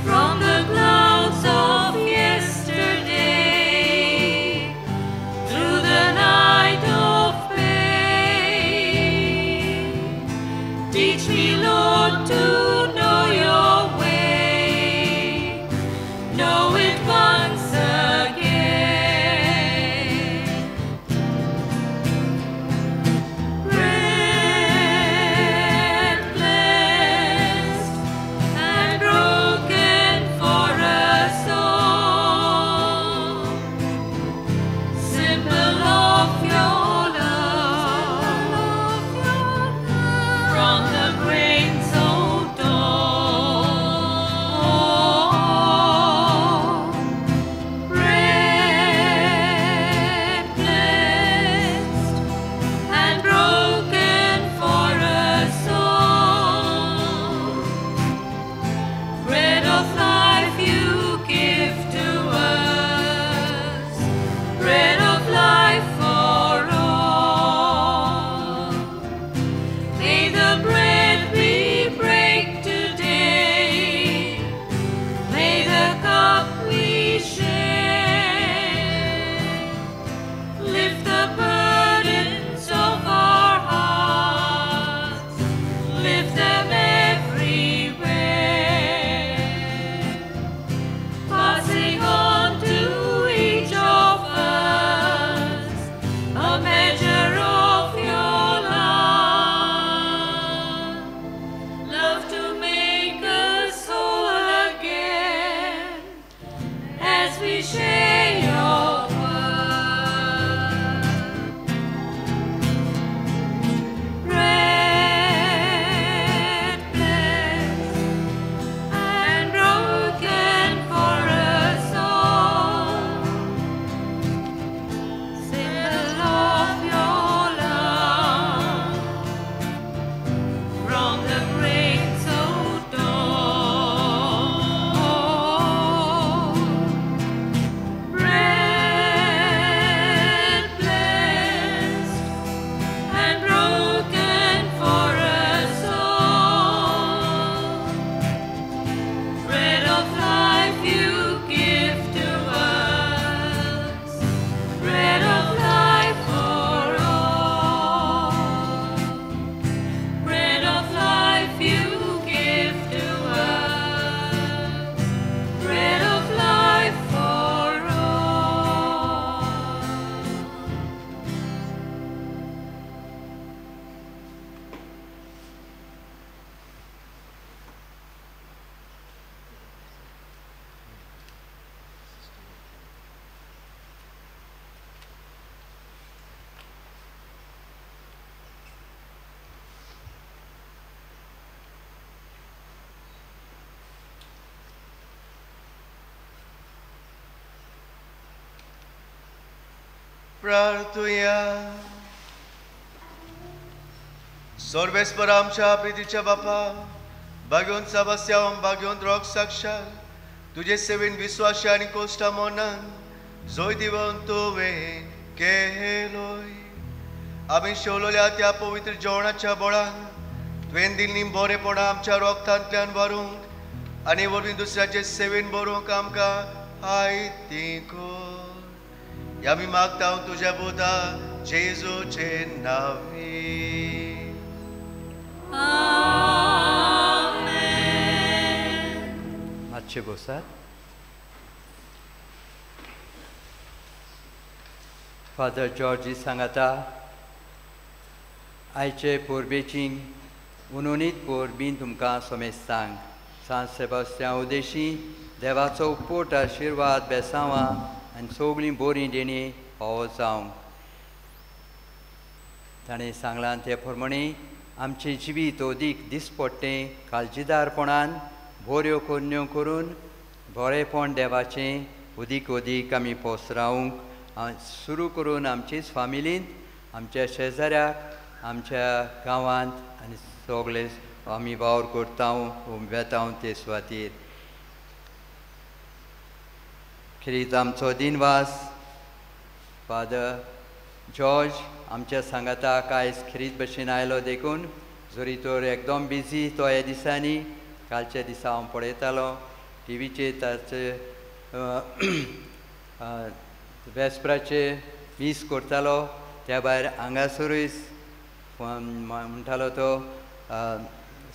From the clouds of yesterday, through the night of pain, teach me, Lord, to know your way, know it once again. Bread blessed and broken for us all, symbol of your love, from the grain so dawn. Bread blessed and broken for us all, bread of life you give to us, bread of life for all. May the bread we break today, may the cup we share, lift the burdens of our hearts, lift them everywhere, passing on to each of us a measure of your love, love to make us whole again as we share your word. Bread blessed and broken for us all, symbol of your love, from the grain so dawn. Bread blessed and broken for us all, bread of life you give to us, bread of life for all, bread of life you give to us, bread of life for all. प्रार्थूया. सर्वेस्पर आमच्या प्रितीच्या बापा, भाग्यवंत सेबास्त्यान, भाग्यवंत रोग साक्षात तुझे seven विश्वासी आनी कोश्टा मोनान जोय दिवन तुवें केलोय. आमी शेवलोल्या त्या पवित्र जेवणाच्या बोळान तुवें दिल्लीं बरेपणां आमच्या रोगतांतल्यान व्हरूंक आनी वरवीं दुसऱ्याचे सेवेन बरोवंक आमकां हायती कर. आमी मागता तुझ्या बोधा जेजूचे नांवी. मातशे बसात. फादर जॉर्जी सांगाता आयचे पोरबेची उनुनीत पोरबीन तुमकां सोमेस्तांक सांत सेबास्त्यान उदेशी देवाचो उपोट आशिर्वाद बेसांवां आनी सगळीं बरीं देणी फावो जावंक. ताणें सांगलां ते प्रमाणे आमचें जिवीत अदीक दिसपट्टें काळजीदारपणान बऱ्यो कोन्यो करून बरेपण देवाचें अदीक अदीक आमी पोसरावंक सुरू करून आमचीच फामिलींत आमच्या शेजाऱ्याक आमच्या गांवांत आनी सगळे आमी वावर करता वेता ते सुवातेर. खरीत आमचो दिनवास फादर जॉर्ज आमच्या सांगाताक आयज खरीत भशेन आयलो देखून जरी तर एकदम बिजी तो ह्या दिसांनी. कालच्या दिसा हांव पळयतालो टीव्हीचेर ताचे वेस्पराचे मीस करतालो. त्या भायर हांगासरूय म्हणटालो तो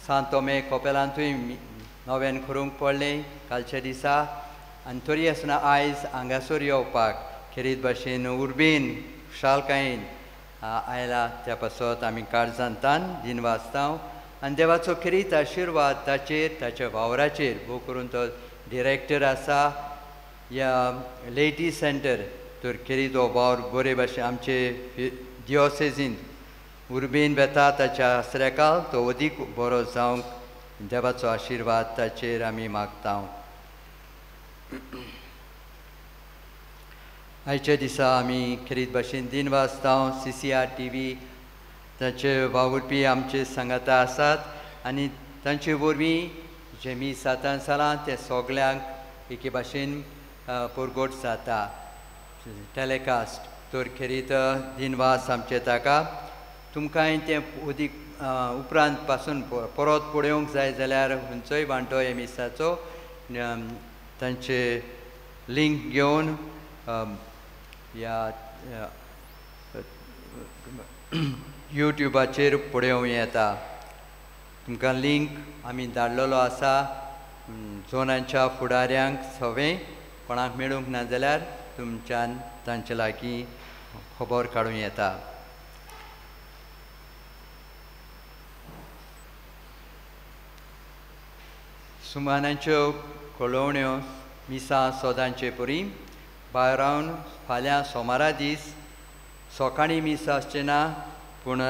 सांतोमे कोपेलांतूय नव्यान करूंक पडलें कालच्या दिसा. आनी तरी आसतना आयज हांगासर येवपाक खरीत भाशेन उर्बेन खुशालकायेन आयला त्या पासत आमी काळजांतान दिनवासतांव. आनी देवाचो खरीत आशिर्वाद ताचेर ताच्या वावराचेर भोव करून तो डिरेक्टर आसा ह्या लेटी सेंटर तर खरीत हो वावर बरे भाशेन आमचे दियोसेजींत उर्बेन वेता ताच्या आसऱ्याकाल तो अदीक बरो जावंक देवाचो आशिर्वाद ताचेर आमी मागता. आयच्या दिसा आमी खरीत भाशेन दिनवासता CCR TV ताचे वावुरपी आमचे सांगाता आसात आनी तांचे वरवीं जे मी 7 सालां ते सगल्यांक एके भाशेन परगट जाता टॅलिकास्ट. तर खरीत दिनवास आमचे ताका तुमकांय तें अदीक उपरांत पासून परत पळोवंक जाय जाल्यार खंयचोय वांटो एमिसाचो तांचे लिंक घेवन ह्या युट्यूबाचेर पळोवं येता. तुमकां लिंक आमी धाडलेलो आसा झोनांच्या फुडाऱ्यांक सगळें कोणाक मेळूंक ना जाल्यार तुमच्यान तांचे लागीं खबर काडूं येता. सुमानाच्यो कळोवण्यो मिसां सोदांचे परी भायर रावन फाल्यां सोमारा दीस सकाळीं मीस आसचें ना पूण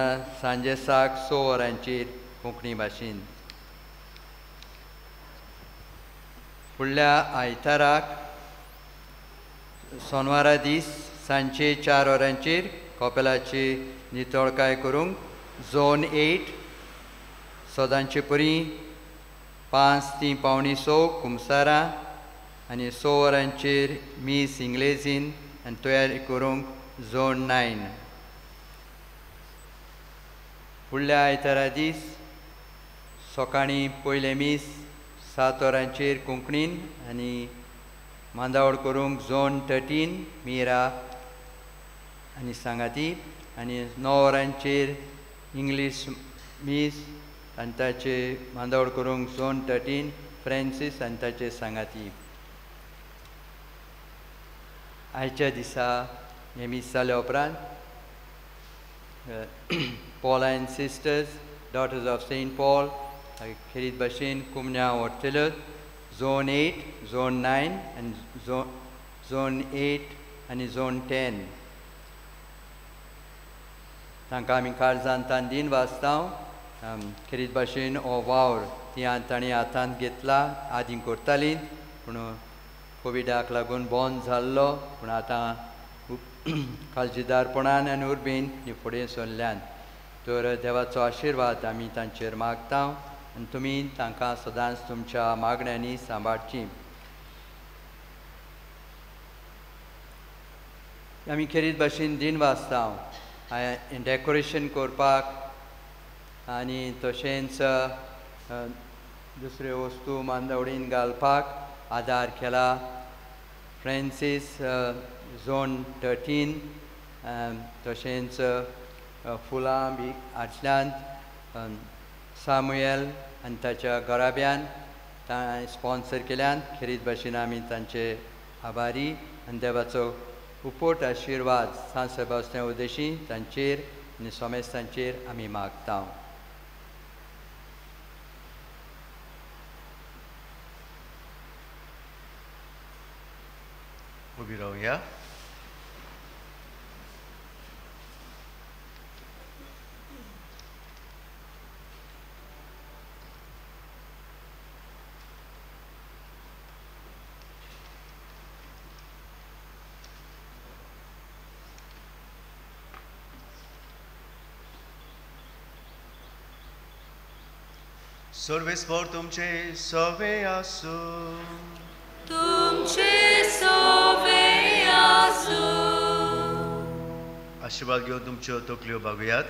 सांजे 6 वरांचेर कोंकणी भाशेन. फुडल्या आयताराक सोनवारा दीस सांजे 4 वरांचेर कपेलाची नितळकाय करूंक झोन 8 सोदांचे परी 5 ती पावणी 6 कुमसारा आनी 6 वरांचेर मीस इंग्लेजीन आनी तयारी करूंक झोन 9. फुडल्या आयतारा दीस सकाळीं पयले मीस 7 वरांचेर कोंकणीन आनी मांदावळ करूंक झोन 13 मिरा आनी सांगाती आनी 9 वरांचेर इंग्लीश मीस आनी ताचे मांदावळ करूंक झोन 13 फ्रांसीस आनी ताचे सांगाती. आयच्या दिसा हे मीस जाल्या उपरांत Paul and Sisters, Daughters of St. Paul, खरीत भाशेन कुमन्या व्हरतल्यो झोन 8, झोन 9 आनी झोन 8 आनी झोन 10. तांकां आमी काळजांतान दिन वाचता. खरीत भाशेन हो वावर ती ताणें हातांत घेतला. आदीं करतालीं पूण कोविडाक लागून बंद जाल्लो पूण आतां काळजीदारपणान आनी उर्बेन फुडें सरल्यान. तर देवाचो आशिर्वाद आमी तांचेर मागता आनी तुमी तांकां सदांच तुमच्या मागण्यांनी सांबाळची. आमी खरीत भाशेन दिन वाचता डेकोरेशन करपाक आनी तशेंच दुसऱ्यो वस्तू मांदवडीन घालपाक आदार केला. फ्रांसीस झोन 13 तशेंच फुलां बी आटल्यांत सामुएल आनी ताच्या घराब्यान स्पॉन्सर केल्यान खरीत भाशेन आमी तांचे आभारी आनी देवाचो उपोट आशिर्वाद सान सेबास्टियन उदेशी तांचेर आनी सोमेस्तांचेर आमी मागता. उभी राहूया. सर्वेस्पर तुमचे सवे आसू. तुमचे सोवे आसू. आशीर्वाद घेवन तुमच्यो तकल्यो बागुयात.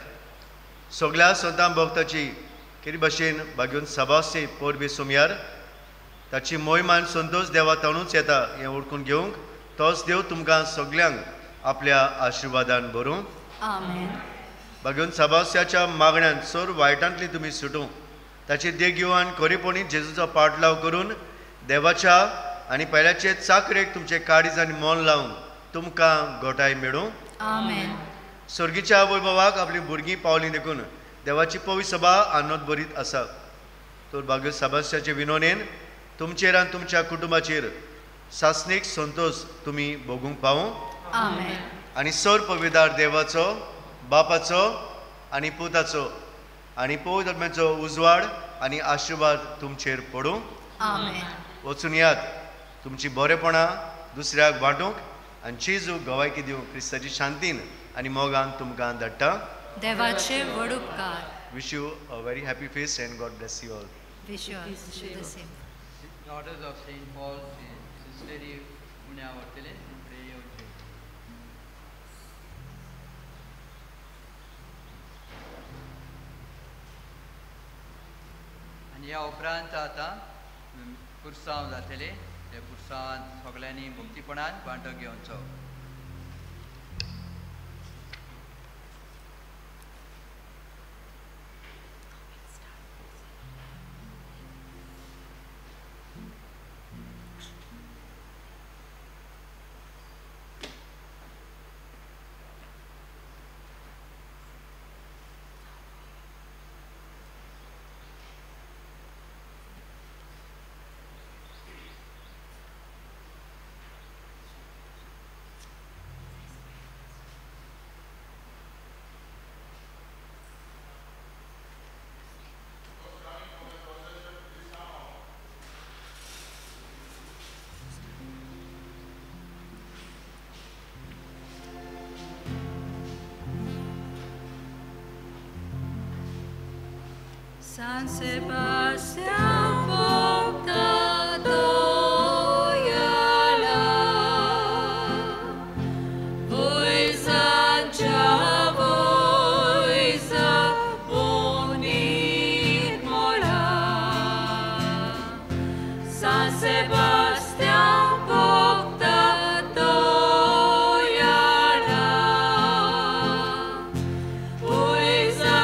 सगळ्या संतां भक्ताची केरी भाशेन बागेवन सभासे पोरबे सोमयार ताची मोहिमान संतोष देवा ताणूच येता हें ओळखून घेवंक तोच देव तुमकां सगळ्यांक आपल्या आशिर्वादान भरूं. आमेन. बागेवन सभास्याच्या मागण्यांत सर वायटांतली तुमी सुटूं ताची देख घेवन खरेपणी जेजूचो पाटलाव करून देवाच्या आनी पयल्याचे चाकरेक तुमचे काळीज आनी मोल लावन तुमकां घोटाय मेळूं. आमेन. सर्गीच्या वैभवाक आपली भुरगीं पावलीं देखून देवाची पवित्र सभा आनंद भरीत आसा. तर बागेवन सभास्याचे विनोनेन तुमचेर आनी तुमच्या कुटुंबाचेर सासणीक संतोष तुमी भोगूंक पावूं. आमेन. आनी सर पवित्रार देवाचो बापाचो आनी पुताचो आनी पवित्र आत्म्याचो उजवाड आनी आशिर्वाद तुमचेर पडूं. आमेन. वचून यात तुमची बरेपणां दुसऱ्याक वांटूंक आनी चेजू गवायकी दिवंक क्रिस्ताची शांतीन आनी मोगान तुमकां धाडटा. देवाचे व्हड उपकार. Wish you a very happy fest and God bless you all. Wish you all the same. Daughters of Saint Paul, सिस्टरी पुण्या वरतले फुडें येवचे. आनी ह्या उपरांत आतां पुरसांव जातले. त्या पुरसांवांत सगळ्यांनी मुक्तीपणान वांटो घेवचो. San Sebastián Bogdano Yala, Voiza Bonit Mola. San Sebastián Bogdano Yala, Voiza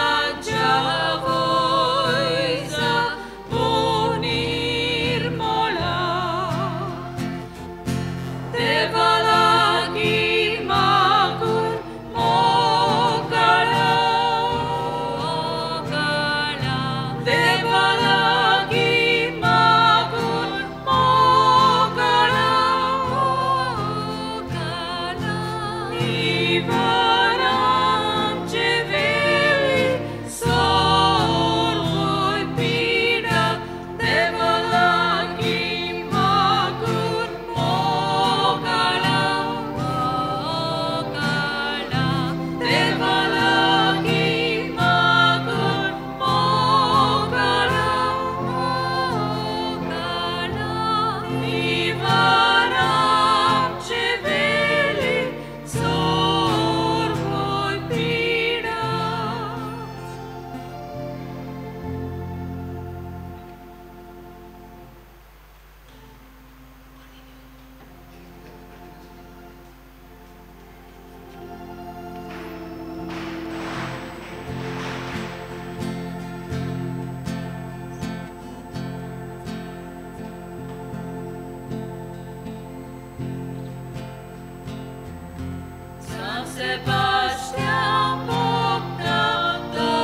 Sebastián Bogdano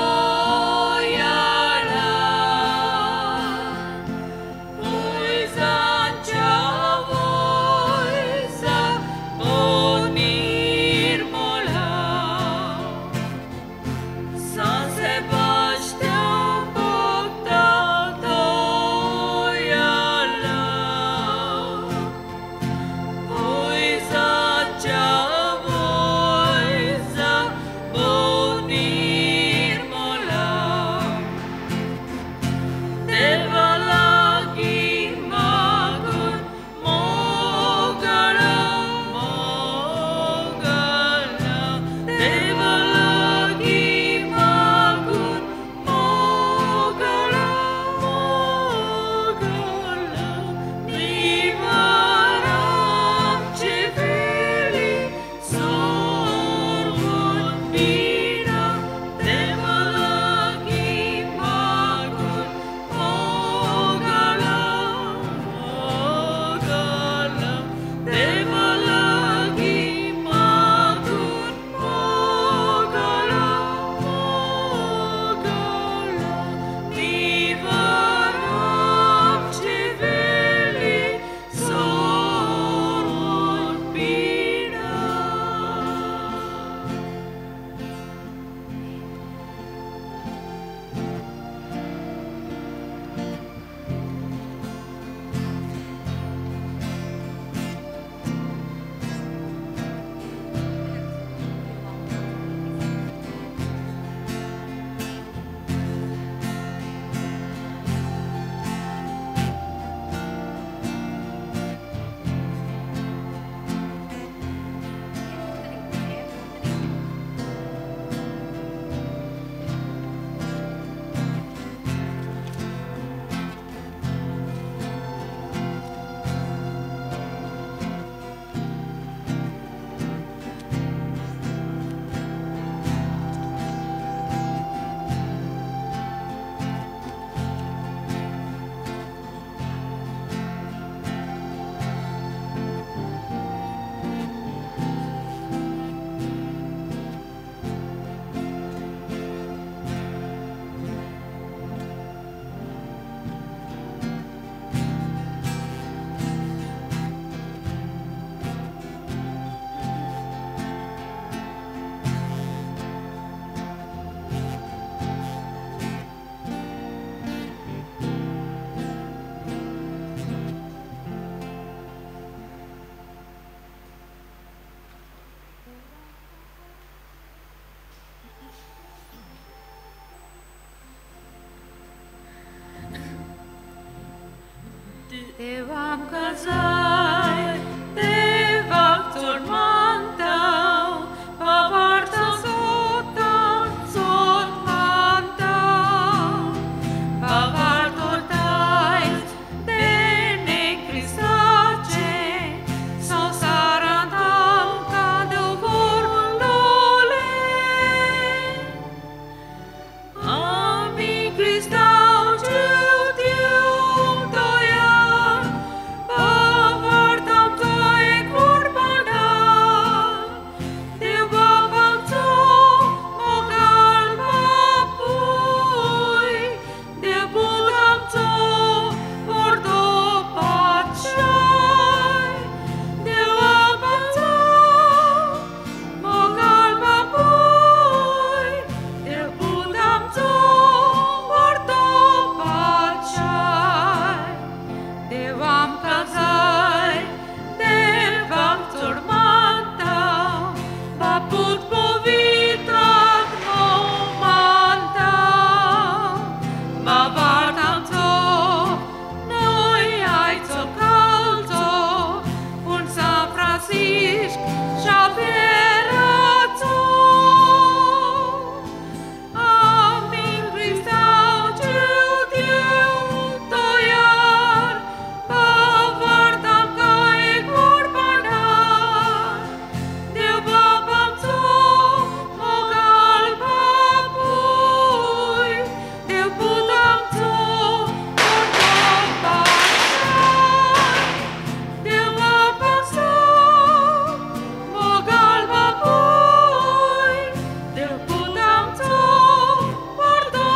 Yala, Voiza Devam kazai, devam turmantau, pavarta sota, sotmantau, pavartor tais, dene Christace, sansarantam cadovor lole. Ami Christau Judium toia, pavartam toe corbana, devabam to mogal mapui, debudam to pordo pachai, devabam to mogal mapui, debudam to pordo pachai, devam kazai, devam turmantau, paput povitrat momantau, bavartam to, noi ai to caldo, un San Francisco Xaverato. Amin Christau Judium toiar, pavartam cae corbana, devabam to mogal papui, debudam to pordo pachai, devabam to mogal papui, debudam to pordo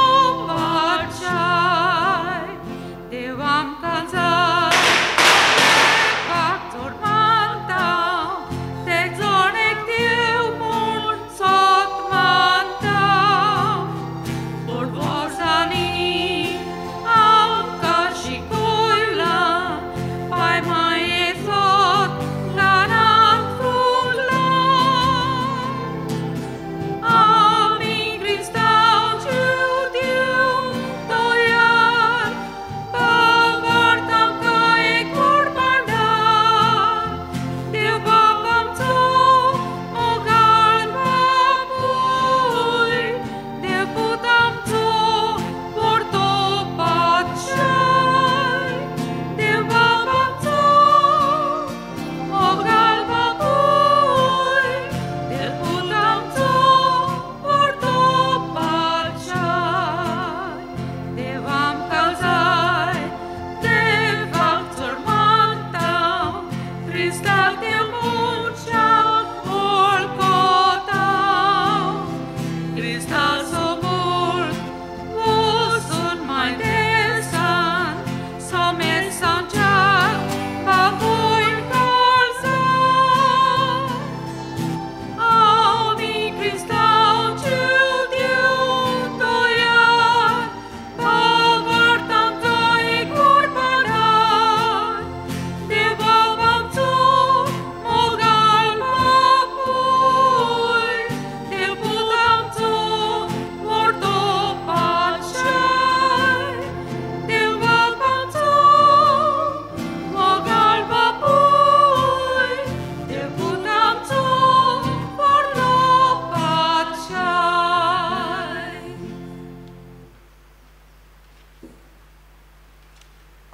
pachai, devam kazai, devam turmantau, texonec Deumon sotmantau, por vorzani, am ca și coila, pai mai esot, lanam fruglam. Amin Christau Judium toiar, pavartam cae corbana, devabam to mogal papui, debudam to pordo pachai, devabam to mogal papui, debudam to pordo pachai, devam cauzai, devam turmantau, Christa de muncea olcotau, Christa sobor, vosun mai desan, somer sanjac, pavoin calzat. Ami Christau Judium toiar, pavartam cae corbana, devabam to mogal mapui, debudam to pordo pachai, devabam to mogal mapui, debudam to pordo pachai.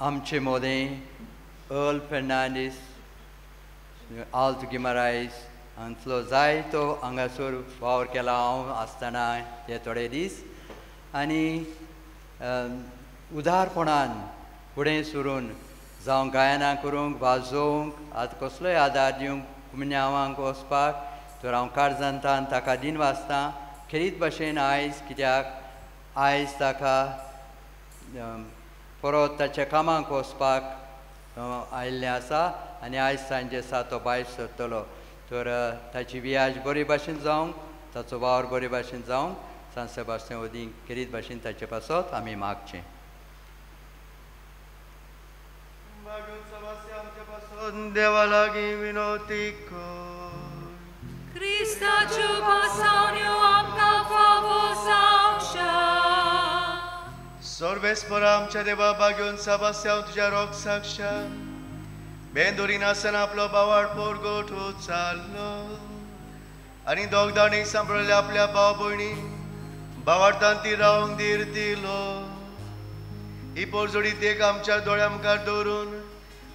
आमचे मोदें earl Fernandes, Alto गिमारायस हांचो जायतो हांगासर वावर केला हांव आसतना हे थोडे दीस आनी उदारपणान फुडें सरून जावं गायनां करूंक वाजोवंक आतां कसलोय आदार दिवंक कुमन्यावांक वचपाक तर हांव काळजांतान ताका दिन वाचतां खेरीत भाशेन आयज कित्याक आयज ताका परत ताच्या कामाक वचपाक आयिल्लें आसा आनी आयज सांजे 7 तो भायर सरतलो तर ताची वियाज बरे भाशेन जावंक ताचो वावर बरे भाशेन जावंक सांत सेबास्टियन वदीं खेरीत भाशेन ताचे पासत आमी मागचें. देवा लागीं विनोती कर. Christa ciupa saunio amca favo sausha. सर्वेस्परा आमच्या देवा बागेवन साबास्या तुझ्या रोग साक्षात बेंदोरीन आसन आपलो बावाड पोरगो ठो चाललो आणि दोगदाणी सांभाळल्या आपल्या भाव भयणी बावाडतान ती रावंक धीर दिलो ही पोरजोडी देख आमच्या दोळ्या मुखार दवरून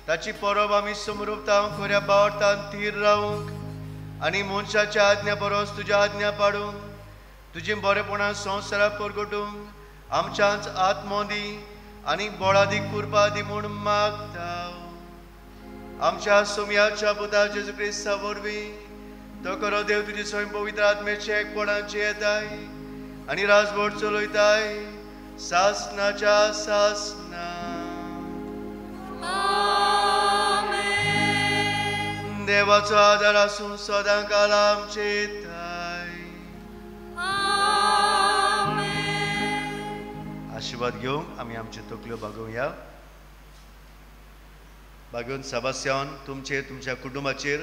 ताची परब आमी समरूपतां खऱ्या बावाडतान थीर रावंक आनी मनशाच्या आज्ञा परस तुज्या आज्ञा पाडूंक तुजी बरेपणां संवसाराक परगटूंक आमच्याच आत्मो दी आनी बोळादीक कुरपा दी म्हूण मागता आमच्या सोम्याच्या पुता जेजू क्रिस्ता वरवीं तो करो देव तुजी स्वयं पवित्र आत्मेचे एकपणाचे येताय आनी राजभर चलयताय सासनाच्या सासना देवाचो आदार आसूं सदां काल आमचे येताय आशिर्वाद घेवंक आमी आमच्यो तकल्यो बागोवया बागेवन साबास्यान तुमचेर तुमच्या कुटुंबाचेर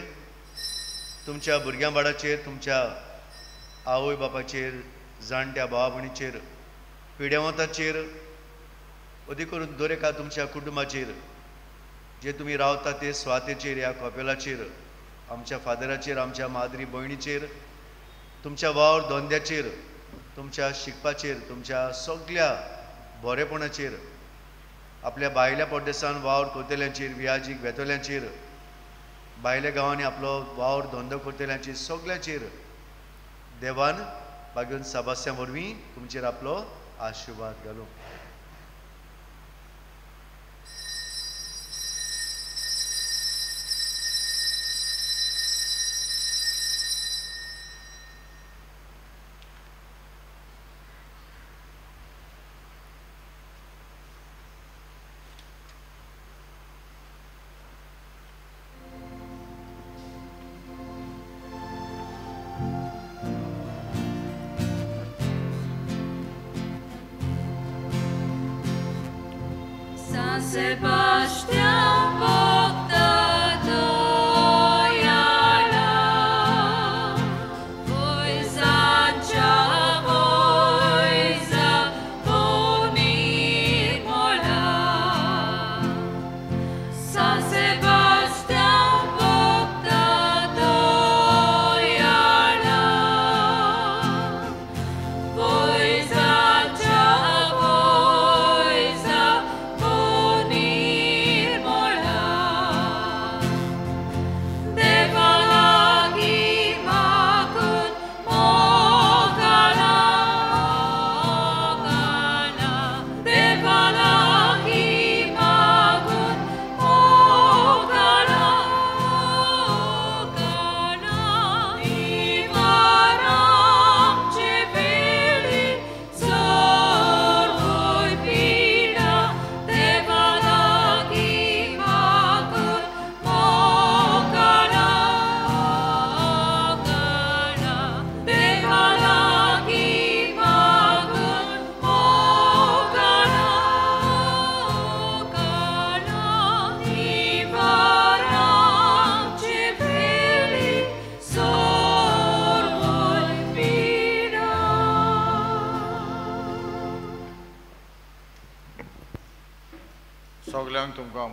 तुमच्या भुरग्यां बाळाचेर तुमच्या आवय बापाचेर जाणट्या भावा भयणीचेर पिड्यावंताचेर अदी करून दरेका तुमच्या कुटुंबाचेर जे तुमी रावता ते स्वातेचेर ह्या कॉपेलाचेर आमच्या फादराचेर आमच्या मादरी भयणीचेर तुमच्या वावर धंद्याचेर तुमच्या शिकपाचेर तुमच्या सगळ्या बरेपणाचेर आपल्या भायल्या पोड्डेसान वावर करतल्यांचेर वियाजीक वेतोल्यांचेर भायल्या गांवांनी आपलो वावर धंदो करतल्यांचेर सगळ्याचेर देवान बागेवन साबास्या वरवीं तुमचेर आपलो आशिर्वाद घालूं Sebastian Bogdano Jara Wojza Bonir Mola San Sebastian Bogdano Jara Wojza सगळ्यांक तुमकां